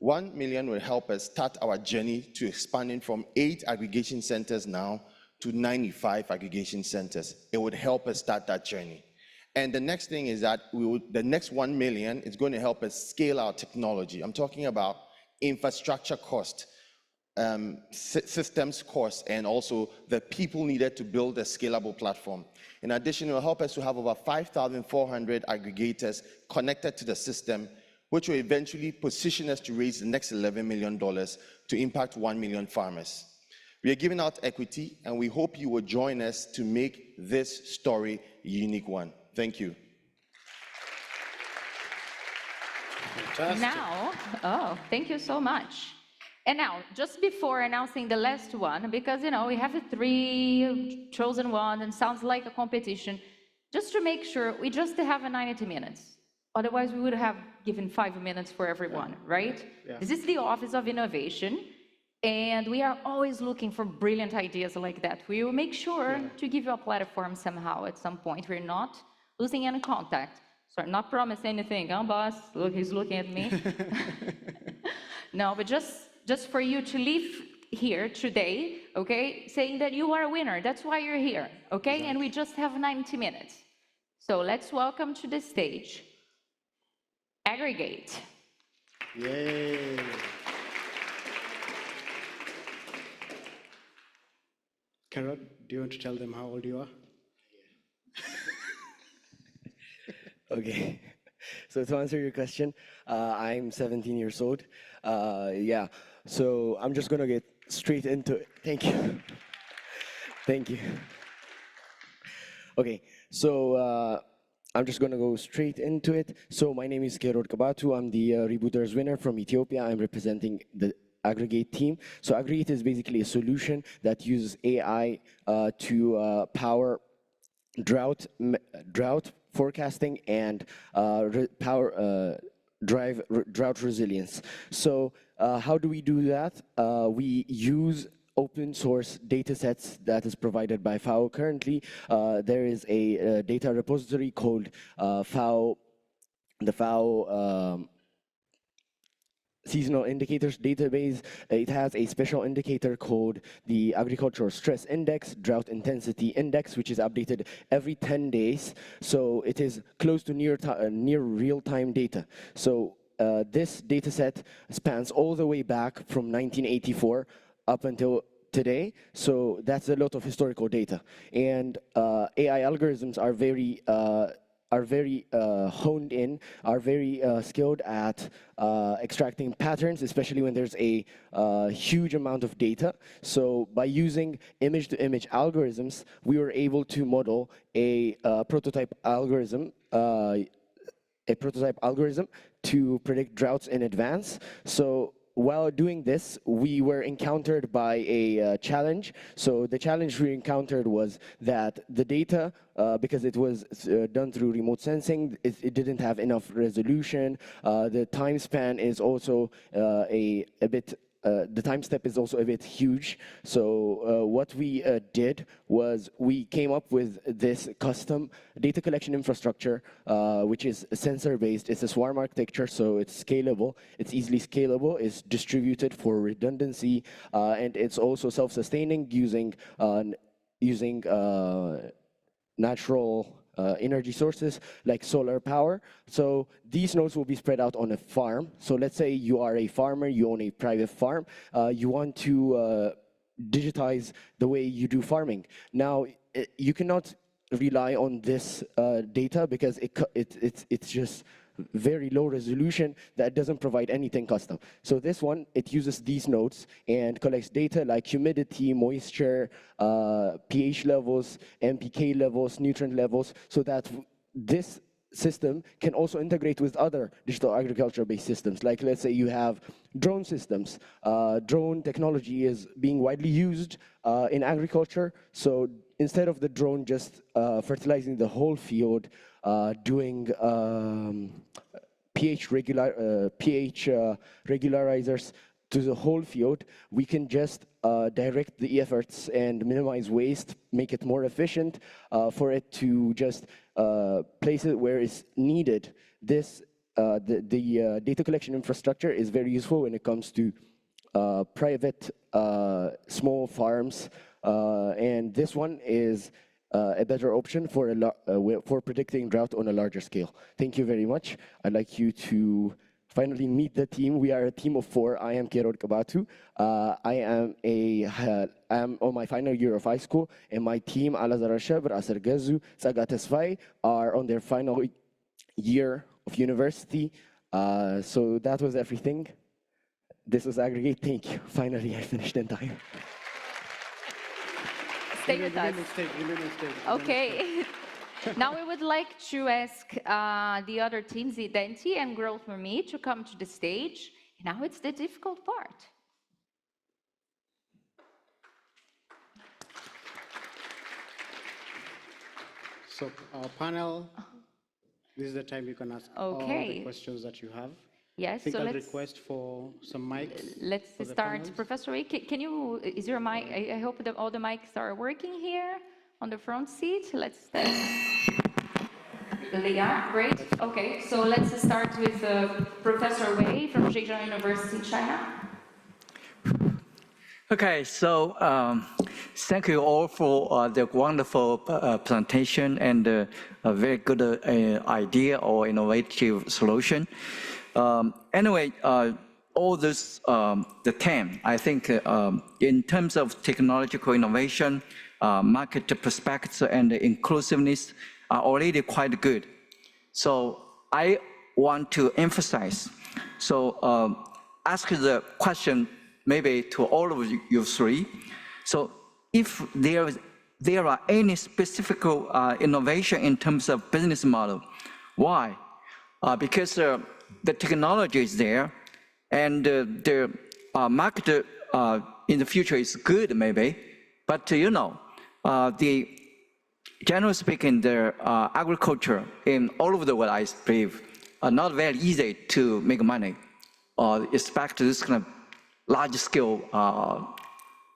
$1 million will help us start our journey to expanding from 8 aggregation centers now to 95 aggregation centers. It would help us start that journey. And the next thing is that the next 1 million is going to help us scale our technology. I'm talking about infrastructure cost, systems cost, and also the people needed to build a scalable platform. In addition, it will help us to have over 5,400 aggregators connected to the system, which will eventually position us to raise the next $11 million to impact 1 million farmers. We are giving out equity, and we hope you will join us to make this story a unique one. Thank you. Fantastic. Now, thank you so much. And now, just before announcing the last one, because, we have 3 chosen ones and sounds like a competition, just to make sure, we just have 90 minutes. Otherwise, we would have given 5 minutes for everyone, right? Yeah. This is the Office of Innovation, and we are always looking for brilliant ideas like that. We will make sure to give you a platform somehow at some point. We're not losing any contact. So I'm not promising anything, huh, boss? Look, he's looking at me. No, but just for you to leave here today, okay, saying that you are a winner. That's why you're here, okay? Exactly. And we just have 90 minutes. So let's welcome to the stage Aggregate. Yay. Carrot, do you want to tell them how old you are? Okay, so to answer your question, I'm 17 years old. Yeah, so I'm just gonna get straight into it. Thank you. Thank you. Okay, so I'm just gonna go straight into it. So my name is Kerod Kabatu. I'm the Rebooters winner from Ethiopia. I'm representing the Aggregate team. So Aggregate is basically a solution that uses AI to power drought forecasting and drive drought resilience. So how do we do that? We use open source data sets that is provided by FAO. Currently, there is a data repository called the FAO Seasonal Indicators Database. It has a special indicator called the Agricultural Stress Index, Drought Intensity Index, which is updated every 10 days. So it is close to near real-time data. So this data set spans all the way back from 1984 up until today. So that's a lot of historical data. And AI algorithms are very honed in, are very skilled at extracting patterns, especially when there's a huge amount of data. So by using image-to-image algorithms, we were able to model a prototype algorithm to predict droughts in advance. So while doing this, we were encountered by a challenge. So the challenge we encountered was that the data, because it was done through remote sensing, it didn't have enough resolution. The time span is also the time step is also a bit huge. So what we did was we came up with this custom data collection infrastructure, which is sensor-based. It's a swarm architecture, so it's scalable. It's easily scalable. It's distributed for redundancy, and it's also self-sustaining using natural energy sources like solar power. So these nodes will be spread out on a farm. So let's say you are a farmer, you own a private farm, you want to digitize the way you do farming. Now, you cannot rely on this data because it's just very low resolution that doesn't provide anything custom. So this one, it uses these nodes and collects data like humidity, moisture, pH levels, NPK levels, nutrient levels, so that this system can also integrate with other digital agriculture-based systems. Like, let's say you have drone systems. Drone technology is being widely used in agriculture. So instead of the drone just fertilizing the whole field, doing pH regularizers to the whole field, we can just direct the efforts and minimize waste, make it more efficient for it to just place it where it's needed. This, the data collection infrastructure is very useful when it comes to private small farms, and this one is a better option for predicting drought on a larger scale. Thank you very much. I'd like you to finally meet the team. We are a team of 4. I am Kerod Kabatu. I am on my final year of high school, and my team, Alazar Shabr, Asar Gazu, Saga Tesfai, are on their final year of university. So that was everything. This was Aggregate. Thank you. Finally, I finished in time. Stay with us. Okay. Now we would like to ask the other teams, Identity and Growth for Me, to come to the stage. Now it's the difficult part. So our panel, this is the time you can ask all the questions that you have. Yes, I think so I'll let's request for some mics. Let's start. Professor Ray, can you, is your mic, I hope that all the mics are working here on the front seat. Let's test. Yeah, great. Okay, so let's start with Professor Wei from Zhejiang University, China. Okay, so thank you all for the wonderful presentation and a very good idea or innovative solution. Anyway, all this, the 10, I think in terms of technological innovation, market perspectives and inclusiveness are already quite good. So I want to emphasize, so ask the question maybe to all of you 3. So if there are any specific innovation in terms of business model, why? Because the technology is there, and the market in the future is good maybe, but you know, generally speaking, the agriculture in all over the world, I believe, are not very easy to make money, especially this kind of large-scale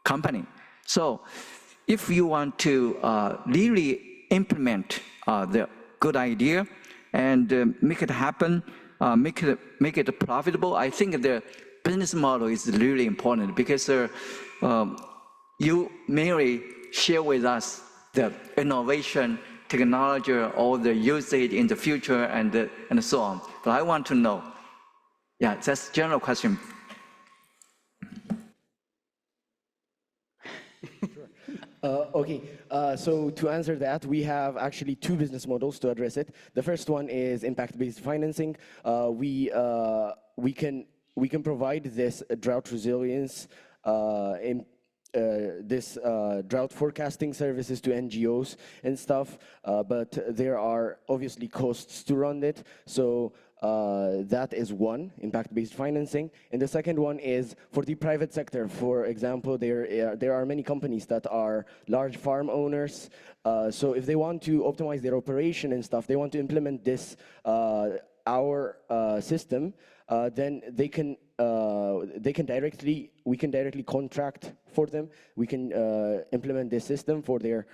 company. So if you want to really implement the good idea and make it happen, make it profitable, I think the business model is really important, because you merely share with us the innovation, technology, or the usage in the future, and so on. But I want to know. Yeah, that's a general question. Okay, so to answer that, we have actually 2 business models to address it. The first one is impact-based financing. We can provide this drought resilience this drought forecasting services to NGOs and stuff, but there are obviously costs to run it. So that is one, impact-based financing. And the second one is for the private sector. For example, there are many companies that are large farm owners. So if they want to optimize their operation and stuff, they want to implement this, our system, then we can directly contract for them. We can implement this system for their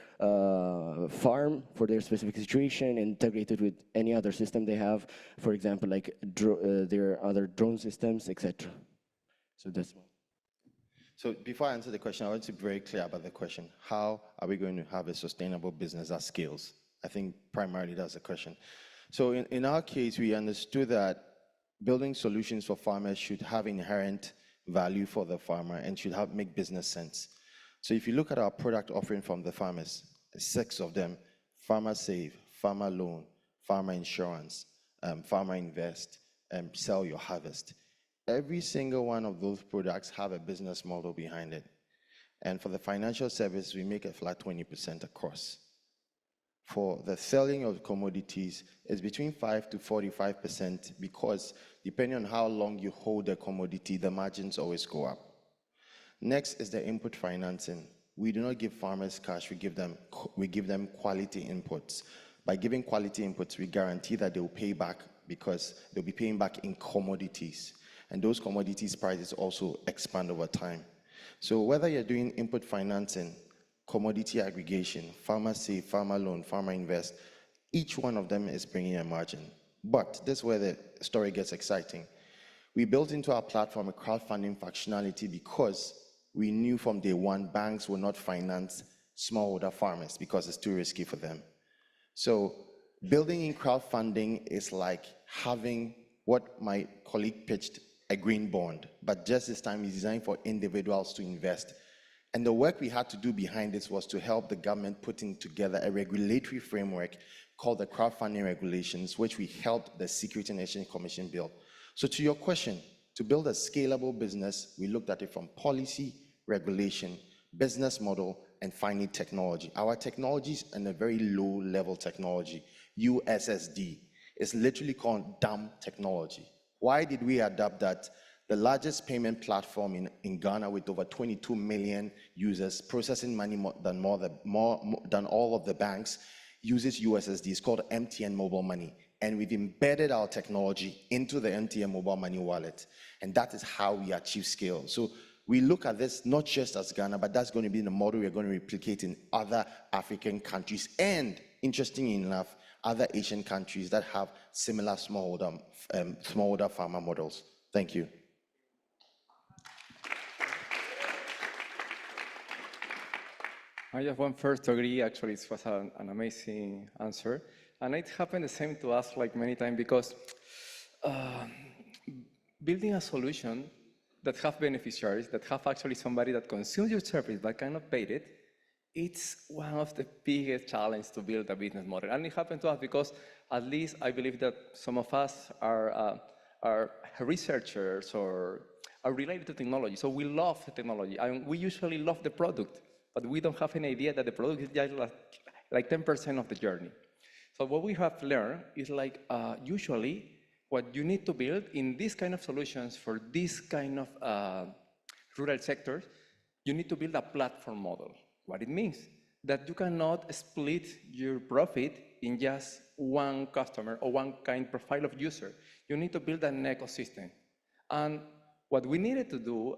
farm, for their specific situation, integrate it with any other system they have, for example, like their other drone systems, etc. So that's one. So before I answer the question, I want to be very clear about the question. How are we going to have a sustainable business that scales? I think primarily that's the question. So in our case, we understood that building solutions for farmers should have inherent value for the farmer and should make business sense. So if you look at our product offering from the farmers, 6 of them: Farmer Save, Farmer Loan, Farmer Insurance, Farmer Invest, and Sell Your Harvest. Every single one of those products have a business model behind it. And for the financial service, we make a flat 20% across. For the selling of commodities, it's between 5 to 45%, because depending on how long you hold the commodity, the margins always go up. Next is the input financing. We do not give farmers cash, we give them quality inputs. By giving quality inputs, we guarantee that they will pay back, because they'll be paying back in commodities. And those commodities prices also expand over time. So whether you're doing input financing, commodity aggregation, Farmer Save, Farmer Loan, Farmer Invest, each one of them is bringing a margin. But this is where the story gets exciting. We built into our platform a crowdfunding functionality because we knew from day one banks will not finance smallholder farmers because it's too risky for them. So building in crowdfunding is like having what my colleague pitched, a green bond, but just this time it's designed for individuals to invest. And the work we had to do behind this was to help the government putting together a regulatory framework called the crowdfunding regulations, which we helped the Security and Exchange Commission build. So to your question, to build a scalable business, we looked at it from policy, regulation, business model, and finally technology. Our technology is in a very low level technology, USSD. It's literally called dumb technology. Why did we adopt that? The largest payment platform in Ghana with over 22 million users, processing money more than all of the banks, uses USSD. It's called MTN Mobile Money. And we've embedded our technology into the MTN Mobile Money wallet. And that is how we achieve scale. So we look at this not just as Ghana, but that's going to be the model we're going to replicate in other African countries and, interestingly enough, other Asian countries that have similar smallholder farmer models. Thank you. I just want first to agree, actually, it was an amazing answer. And it happened the same to us like many times because building a solution that have beneficiaries, that have actually somebody that consumes your service but cannot pay it, it's one of the biggest challenges to build a business model. And it happened to us because at least I believe that some of us are researchers or are related to technology. So we love the technology and we usually love the product, but we don't have any idea that the product is just like 10% of the journey. So what we have learned is like usually what you need to build in this kind of solutions for this kind of rural sectors, you need to build a platform model. What it means? That you cannot split your profit in just one customer or one kind profile of user. You need to build an ecosystem. And what we needed to do,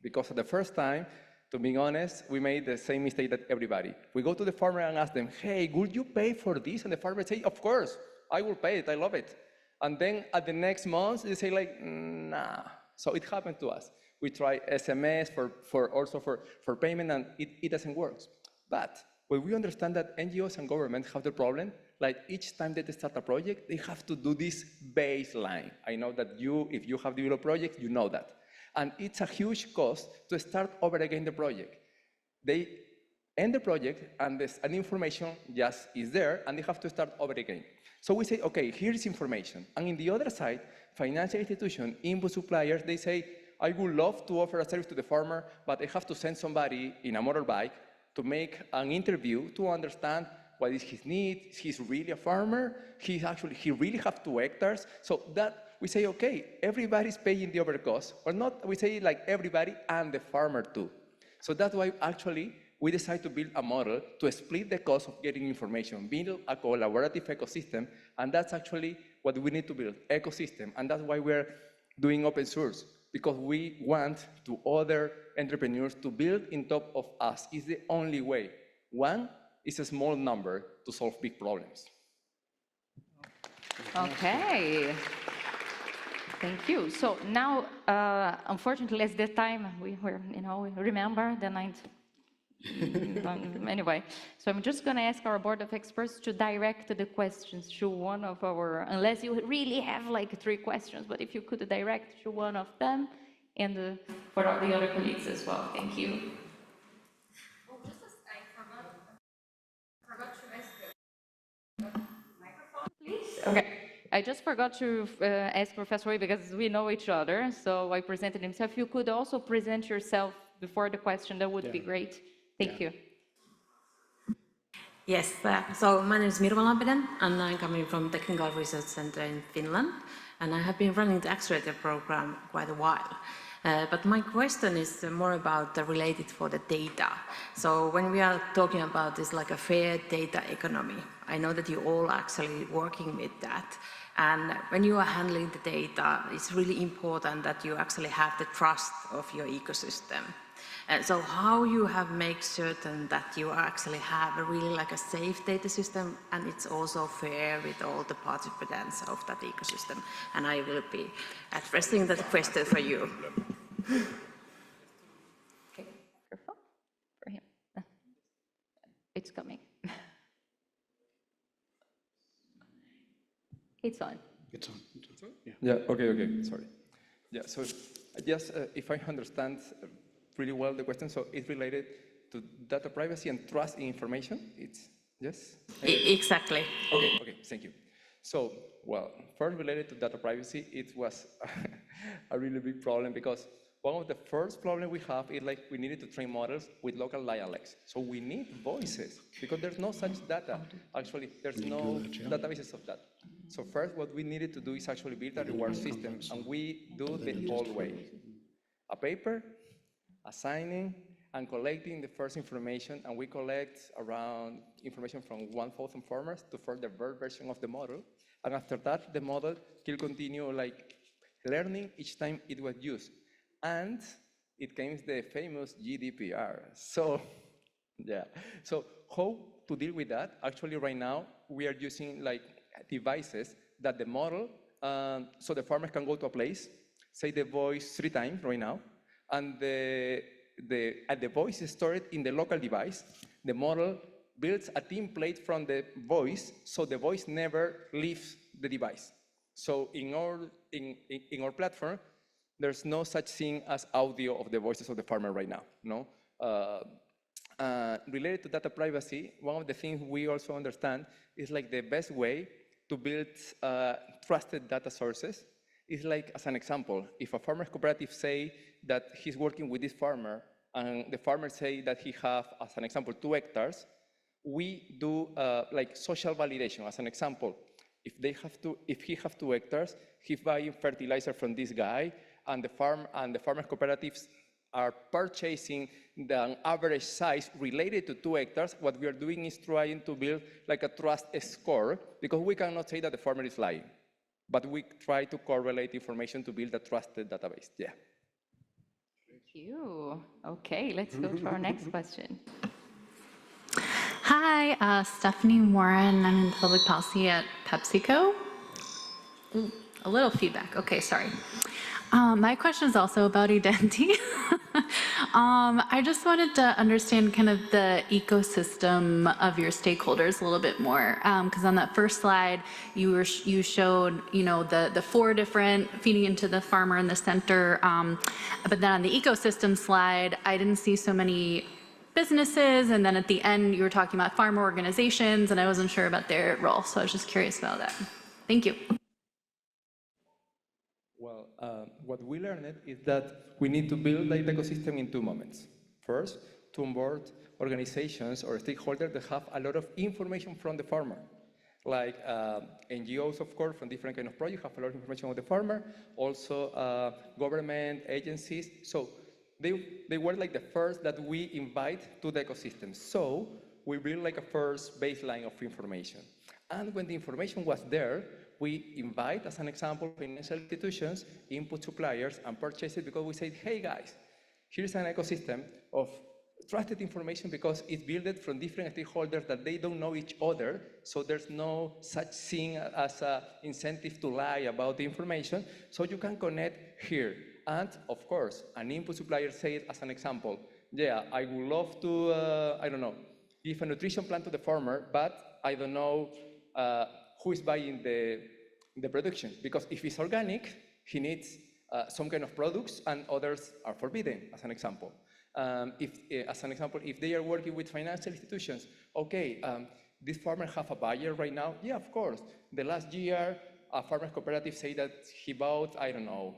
because at the first time, to be honest, we made the same mistake that everybody. We go to the farmer and ask them, hey, would you pay for this? And the farmer say, of course, I will pay it, I love it. And then at the next month, they say like, nah. So it happened to us. We try SMS for payment and it doesn't work. But when we understand that NGOs and government have the problem, like each time that they start a project, they have to do this baseline. I know that if you have developed projects, you know that. And it's a huge cost to start over again the project. They end the project and an information just is there and they have to start over again. So we say, okay, here's information. And in the other side, financial institutions, input suppliers, they say, I would love to offer a service to the farmer, but I have to send somebody in a motorbike to make an interview to understand what is his need. He's really a farmer. He really has 2 hectares. So that we say, okay, everybody's paying the overcost, or not, we say like everybody and the farmer too. So that's why actually we decided to build a model to split the cost of getting information, build a collaborative ecosystem, and that's actually what we need to build, ecosystem. And that's why we're doing open source, because we want to other entrepreneurs to build in top of us. It's the only way. One is a small number to solve big problems. Okay. Thank you. So now, unfortunately, as the time we remember the 9th. Anyway, so I'm just going to ask our board of experts to direct the questions to one of our, unless you really have like 3 questions, but if you could direct to one of them, and for all the other colleagues as well. Thank you. Oh, just as I forgot to ask the microphone, please. Okay. I just forgot to ask Professor Wei because we know each other, so I presented himself. If you could also present yourself before the question, that would be great. Thank you. Yes, so my name is Mirva Lampinen, and I'm coming from Technical Research Center in Finland, and I have been running the accelerator program quite a while. But my question is more about related for the data. So when we are talking about this like a fair data economy, I know that you all actually working with that. And when you are handling the data, it's really important that you actually have the trust of your ecosystem. And so how you have made certain that you actually have a really like a safe data system and it's also fair with all the participants of that ecosystem. And I will be addressing that question for you. Okay, for him. It's coming. It's on. It's on. Yeah, okay, sorry. Yeah, so just if I understand really well the question, so it's related to data privacy and trust in information? It's, yes? Exactly. Okay, thank you. So, well, first related to data privacy, it was a really big problem because one of the first problems we have is like we needed to train models with local dialects. So we need voices because there's no such data. Actually, there's no databases of that. So first, what we needed to do is actually build a reward system, and we do the old way. A paper, assigning, and collecting the first information, and we collect around information from 1,000 farmers to first the bird version of the model. And after that, the model will continue like learning each time it was used. And it came the famous GDPR. So, yeah. So how to deal with that? Actually, right now, we are using like devices that the model, so the farmer can go to a place, say the voice 3 times right now, and the voice is stored in the local device. The model builds a template from the voice, so the voice never leaves the device. So in our platform, there's no such thing as audio of the voices of the farmer right now. No. Related to data privacy, one of the things we also understand is like the best way to build trusted data sources is like, as an example, if a farmer's cooperative say that he's working with this farmer and the farmer say that he have, as an example, 2 hectares, we do like social validation. As an example, if he have 2 hectares, he's buying fertilizer from this guy, and the farmers cooperatives are purchasing the average size related to 2 hectares. What we are doing is trying to build like a trust score, because we cannot say that the farmer is lying, but we try to correlate information to build a trusted database. Yeah. Thank you. Okay, let's go to our next question. Hi, Stephanie Warren. I'm in public policy at PepsiCo. Ooh, a little feedback. Okay, sorry. My question is also about identity. I just wanted to understand kind of the ecosystem of your stakeholders a little bit more, because on that first slide, you showed, you know, the 4 different feeding into the farmer in the center, but then on the ecosystem slide, I didn't see so many businesses, and then at the end, you were talking about farmer organizations, and I wasn't sure about their role, so I was just curious about that. Thank you. Well, what we learned is that we need to build the ecosystem in 2 moments. First, to onboard organizations or stakeholders that have a lot of information from the farmer. Like NGOs, of course, from different kind of projects have a lot of information on the farmer. Also, government agencies. So they were like the first that we invite to the ecosystem. So we built like a first baseline of information. And when the information was there, we invite, as an example, financial institutions, input suppliers, and purchasers, because we said, hey guys, here's an ecosystem of trusted information because it's built from different stakeholders that they don't know each other, so there's no such thing as an incentive to lie about the information, so you can connect here. And of course, an input supplier said, as an example, yeah, I would love to, I don't know, give a nutrition plan to the farmer, but I don't know who is buying the production, because if it's organic, he needs some kind of products and others are forbidden, as an example. If they are working with financial institutions, okay, this farmer have a buyer right now? Yeah, of course. The last year, a farmer's cooperative say that he bought, I don't know,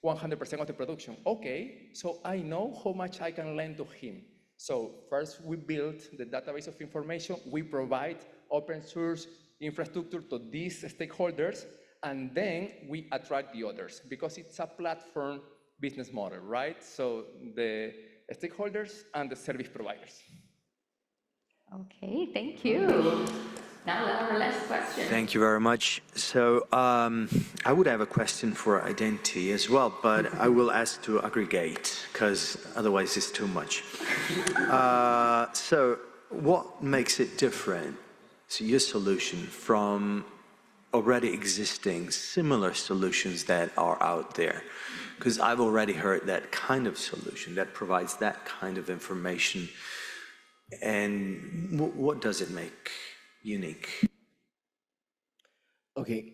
100% of the production. Okay, so I know how much I can lend to him. So first we build the database of information, we provide open source infrastructure to these stakeholders, and then we attract the others, because it's a platform business model, right? So the stakeholders and the service providers. Okay, thank you. Now our last question. Thank you very much. So I would have a question for identity as well, but I will ask to aggregate, because otherwise it's too much. So what makes it different, so your solution, from already existing similar solutions that are out there? Because I've already heard that kind of solution that provides that kind of information And what does it make unique? Okay,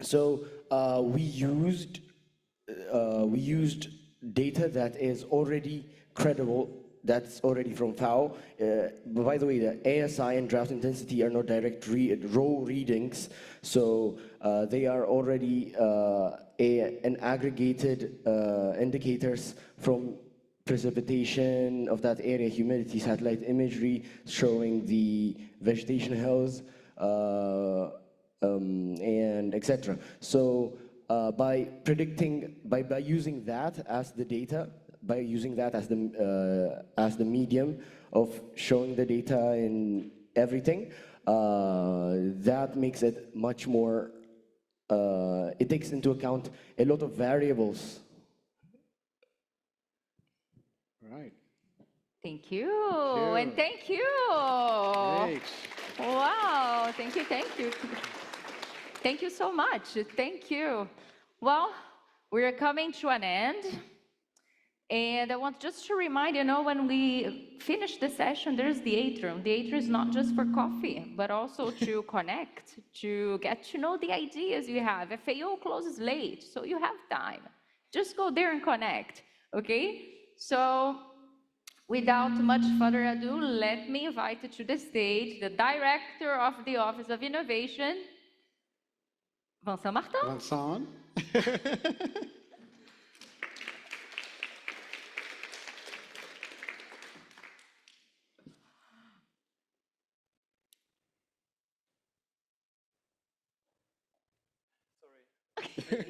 so we used data that is already credible, that's already from FAO. By the way, the ASI and drought intensity are not direct raw readings, so they are already an aggregated indicators from precipitation of that area, humidity, satellite imagery showing the vegetation health, and etc. So by using that as the data, by using that as the medium of showing the data and everything, that makes it much more. It takes into account a lot of variables. Right. Thank you. And thank you. Great. Wow, thank you, thank you. Thank you so much, thank you. Well, we're coming to an end. And I want just to remind you, when we finish the session, there's the atrium. The atrium is not just for coffee, but also to connect, to get to know the ideas you have. FAO closes late, so you have time. Just go there and connect, okay? So without much further ado, let me invite to the stage the Director of the Office of Innovation, Vincent Martin. Vincent.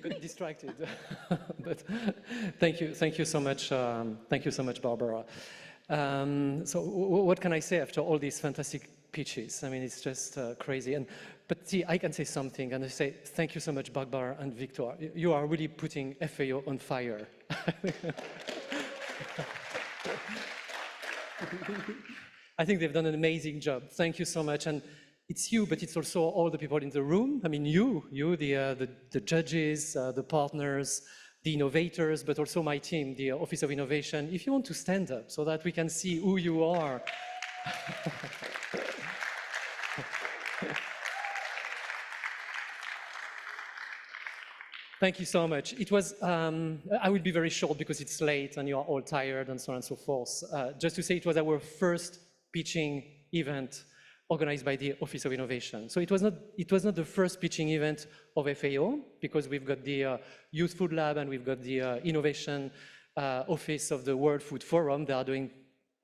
Got distracted, but thank you so much. Thank you so much, Barbara. So what can I say after all these fantastic pitches? I mean, it's just crazy. But see, I can say something, and I say thank you so much, Barbara and Victor. You are really putting FAO on fire. I think they've done an amazing job. Thank you so much. And it's you, but it's also all the people in the room. I mean, the judges, the partners, the innovators, but also my team, the Office of Innovation. If you want to stand up so that we can see who you are. Thank you so much. It was, I will be very short because it's late and you are all tired and so on and so forth. Just to say it was our first pitching event organized by the Office of Innovation. So it was not the first pitching event of FAO, because we've got the Youth Food Lab and we've got the Innovation Office of the World Food Forum. They are doing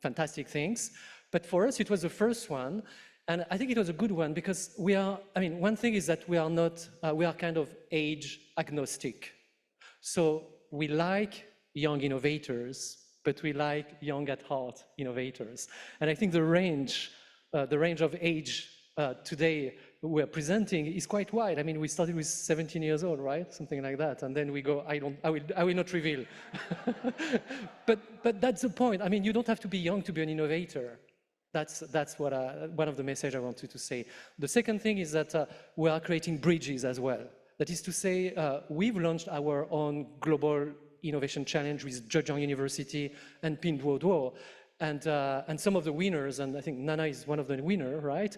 fantastic things. But for us, it was the first one. And I think it was a good one because one thing is that we are kind of age agnostic. So we like young innovators, but we like young at heart innovators. And I think the range of age today we're presenting is quite wide. I mean, we started with 17 years old, right? Something like that. And then we go, I will not reveal. but that's the point. I mean, you don't have to be young to be an innovator. That's what one of the messages I wanted to say. The second thing is that we are creating bridges as well. That is to say, we've launched our own Global Innovation Challenge with Zhejiang University and Pinduoduo. And some of the winners, and I think Nana is one of the winners, right,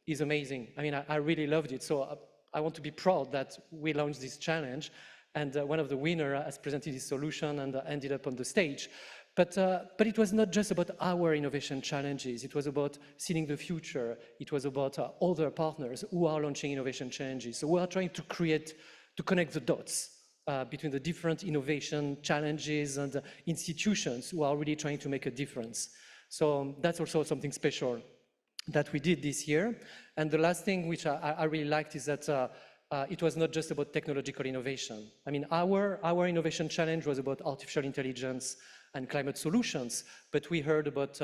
is amazing. I mean, I really loved it. So I want to be proud that we launched this challenge. And one of the winners has presented his solution and ended up on the stage. But it was not just about our innovation challenges. It was about seeing the future. It was about other partners who are launching innovation challenges. So we are trying to connect the dots between the different innovation challenges and institutions who are really trying to make a difference. So that's also something special that we did this year. And the last thing which I really liked is that it was not just about technological innovation. I mean, our innovation challenge was about artificial intelligence and climate solutions, but we heard about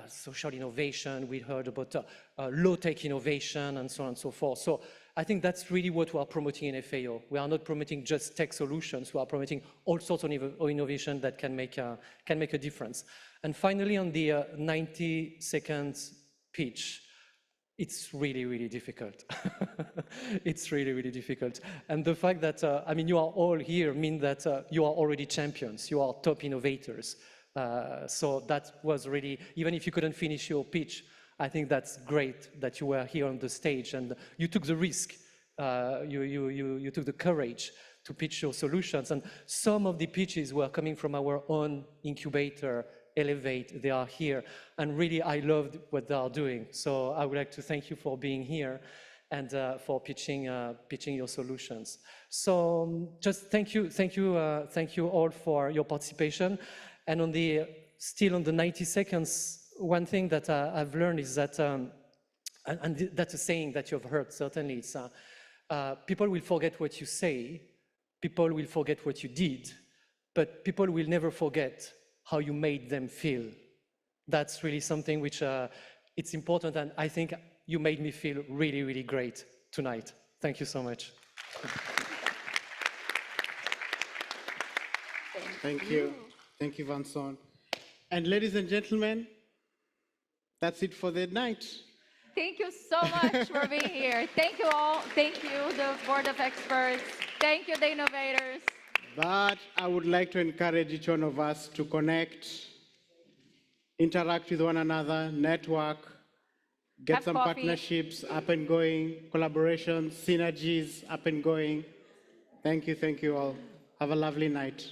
social innovation, we heard about low-tech innovation, and so on and so forth. So I think that's really what we are promoting in FAO. We are not promoting just tech solutions, we are promoting all sorts of innovation that can make a difference. And finally, on the 90 seconds pitch, it's really, really difficult. It's really, really difficult. And the fact that, I mean, you are all here means that you are already champions, you are top innovators. So that was really, even if you couldn't finish your pitch, I think that's great that you were here on the stage and you took the risk, you took the courage to pitch your solutions. And some of the pitches were coming from our own incubator, Elevate. They are here. And really, I loved what they are doing. So I would like to thank you for being here and for pitching your solutions. So just thank you all for your participation. And still on the 90 seconds, one thing that I've learned is that, and that's a saying that you've heard, certainly, it's people will forget what you say, people will forget what you did, but people will never forget how you made them feel. That's really something which it's important, and I think you made me feel really, really great tonight. Thank you so much. Thank you. Thank you, Vincent. And ladies and gentlemen, that's it for the night. Thank you so much for being here. Thank you all. Thank you, the board of experts. Thank you, the innovators. But I would like to encourage each one of us to connect, interact with one another, network, get Have some coffee. partnerships up and going, collaborations, synergies up and going. Thank you all. Have a lovely night.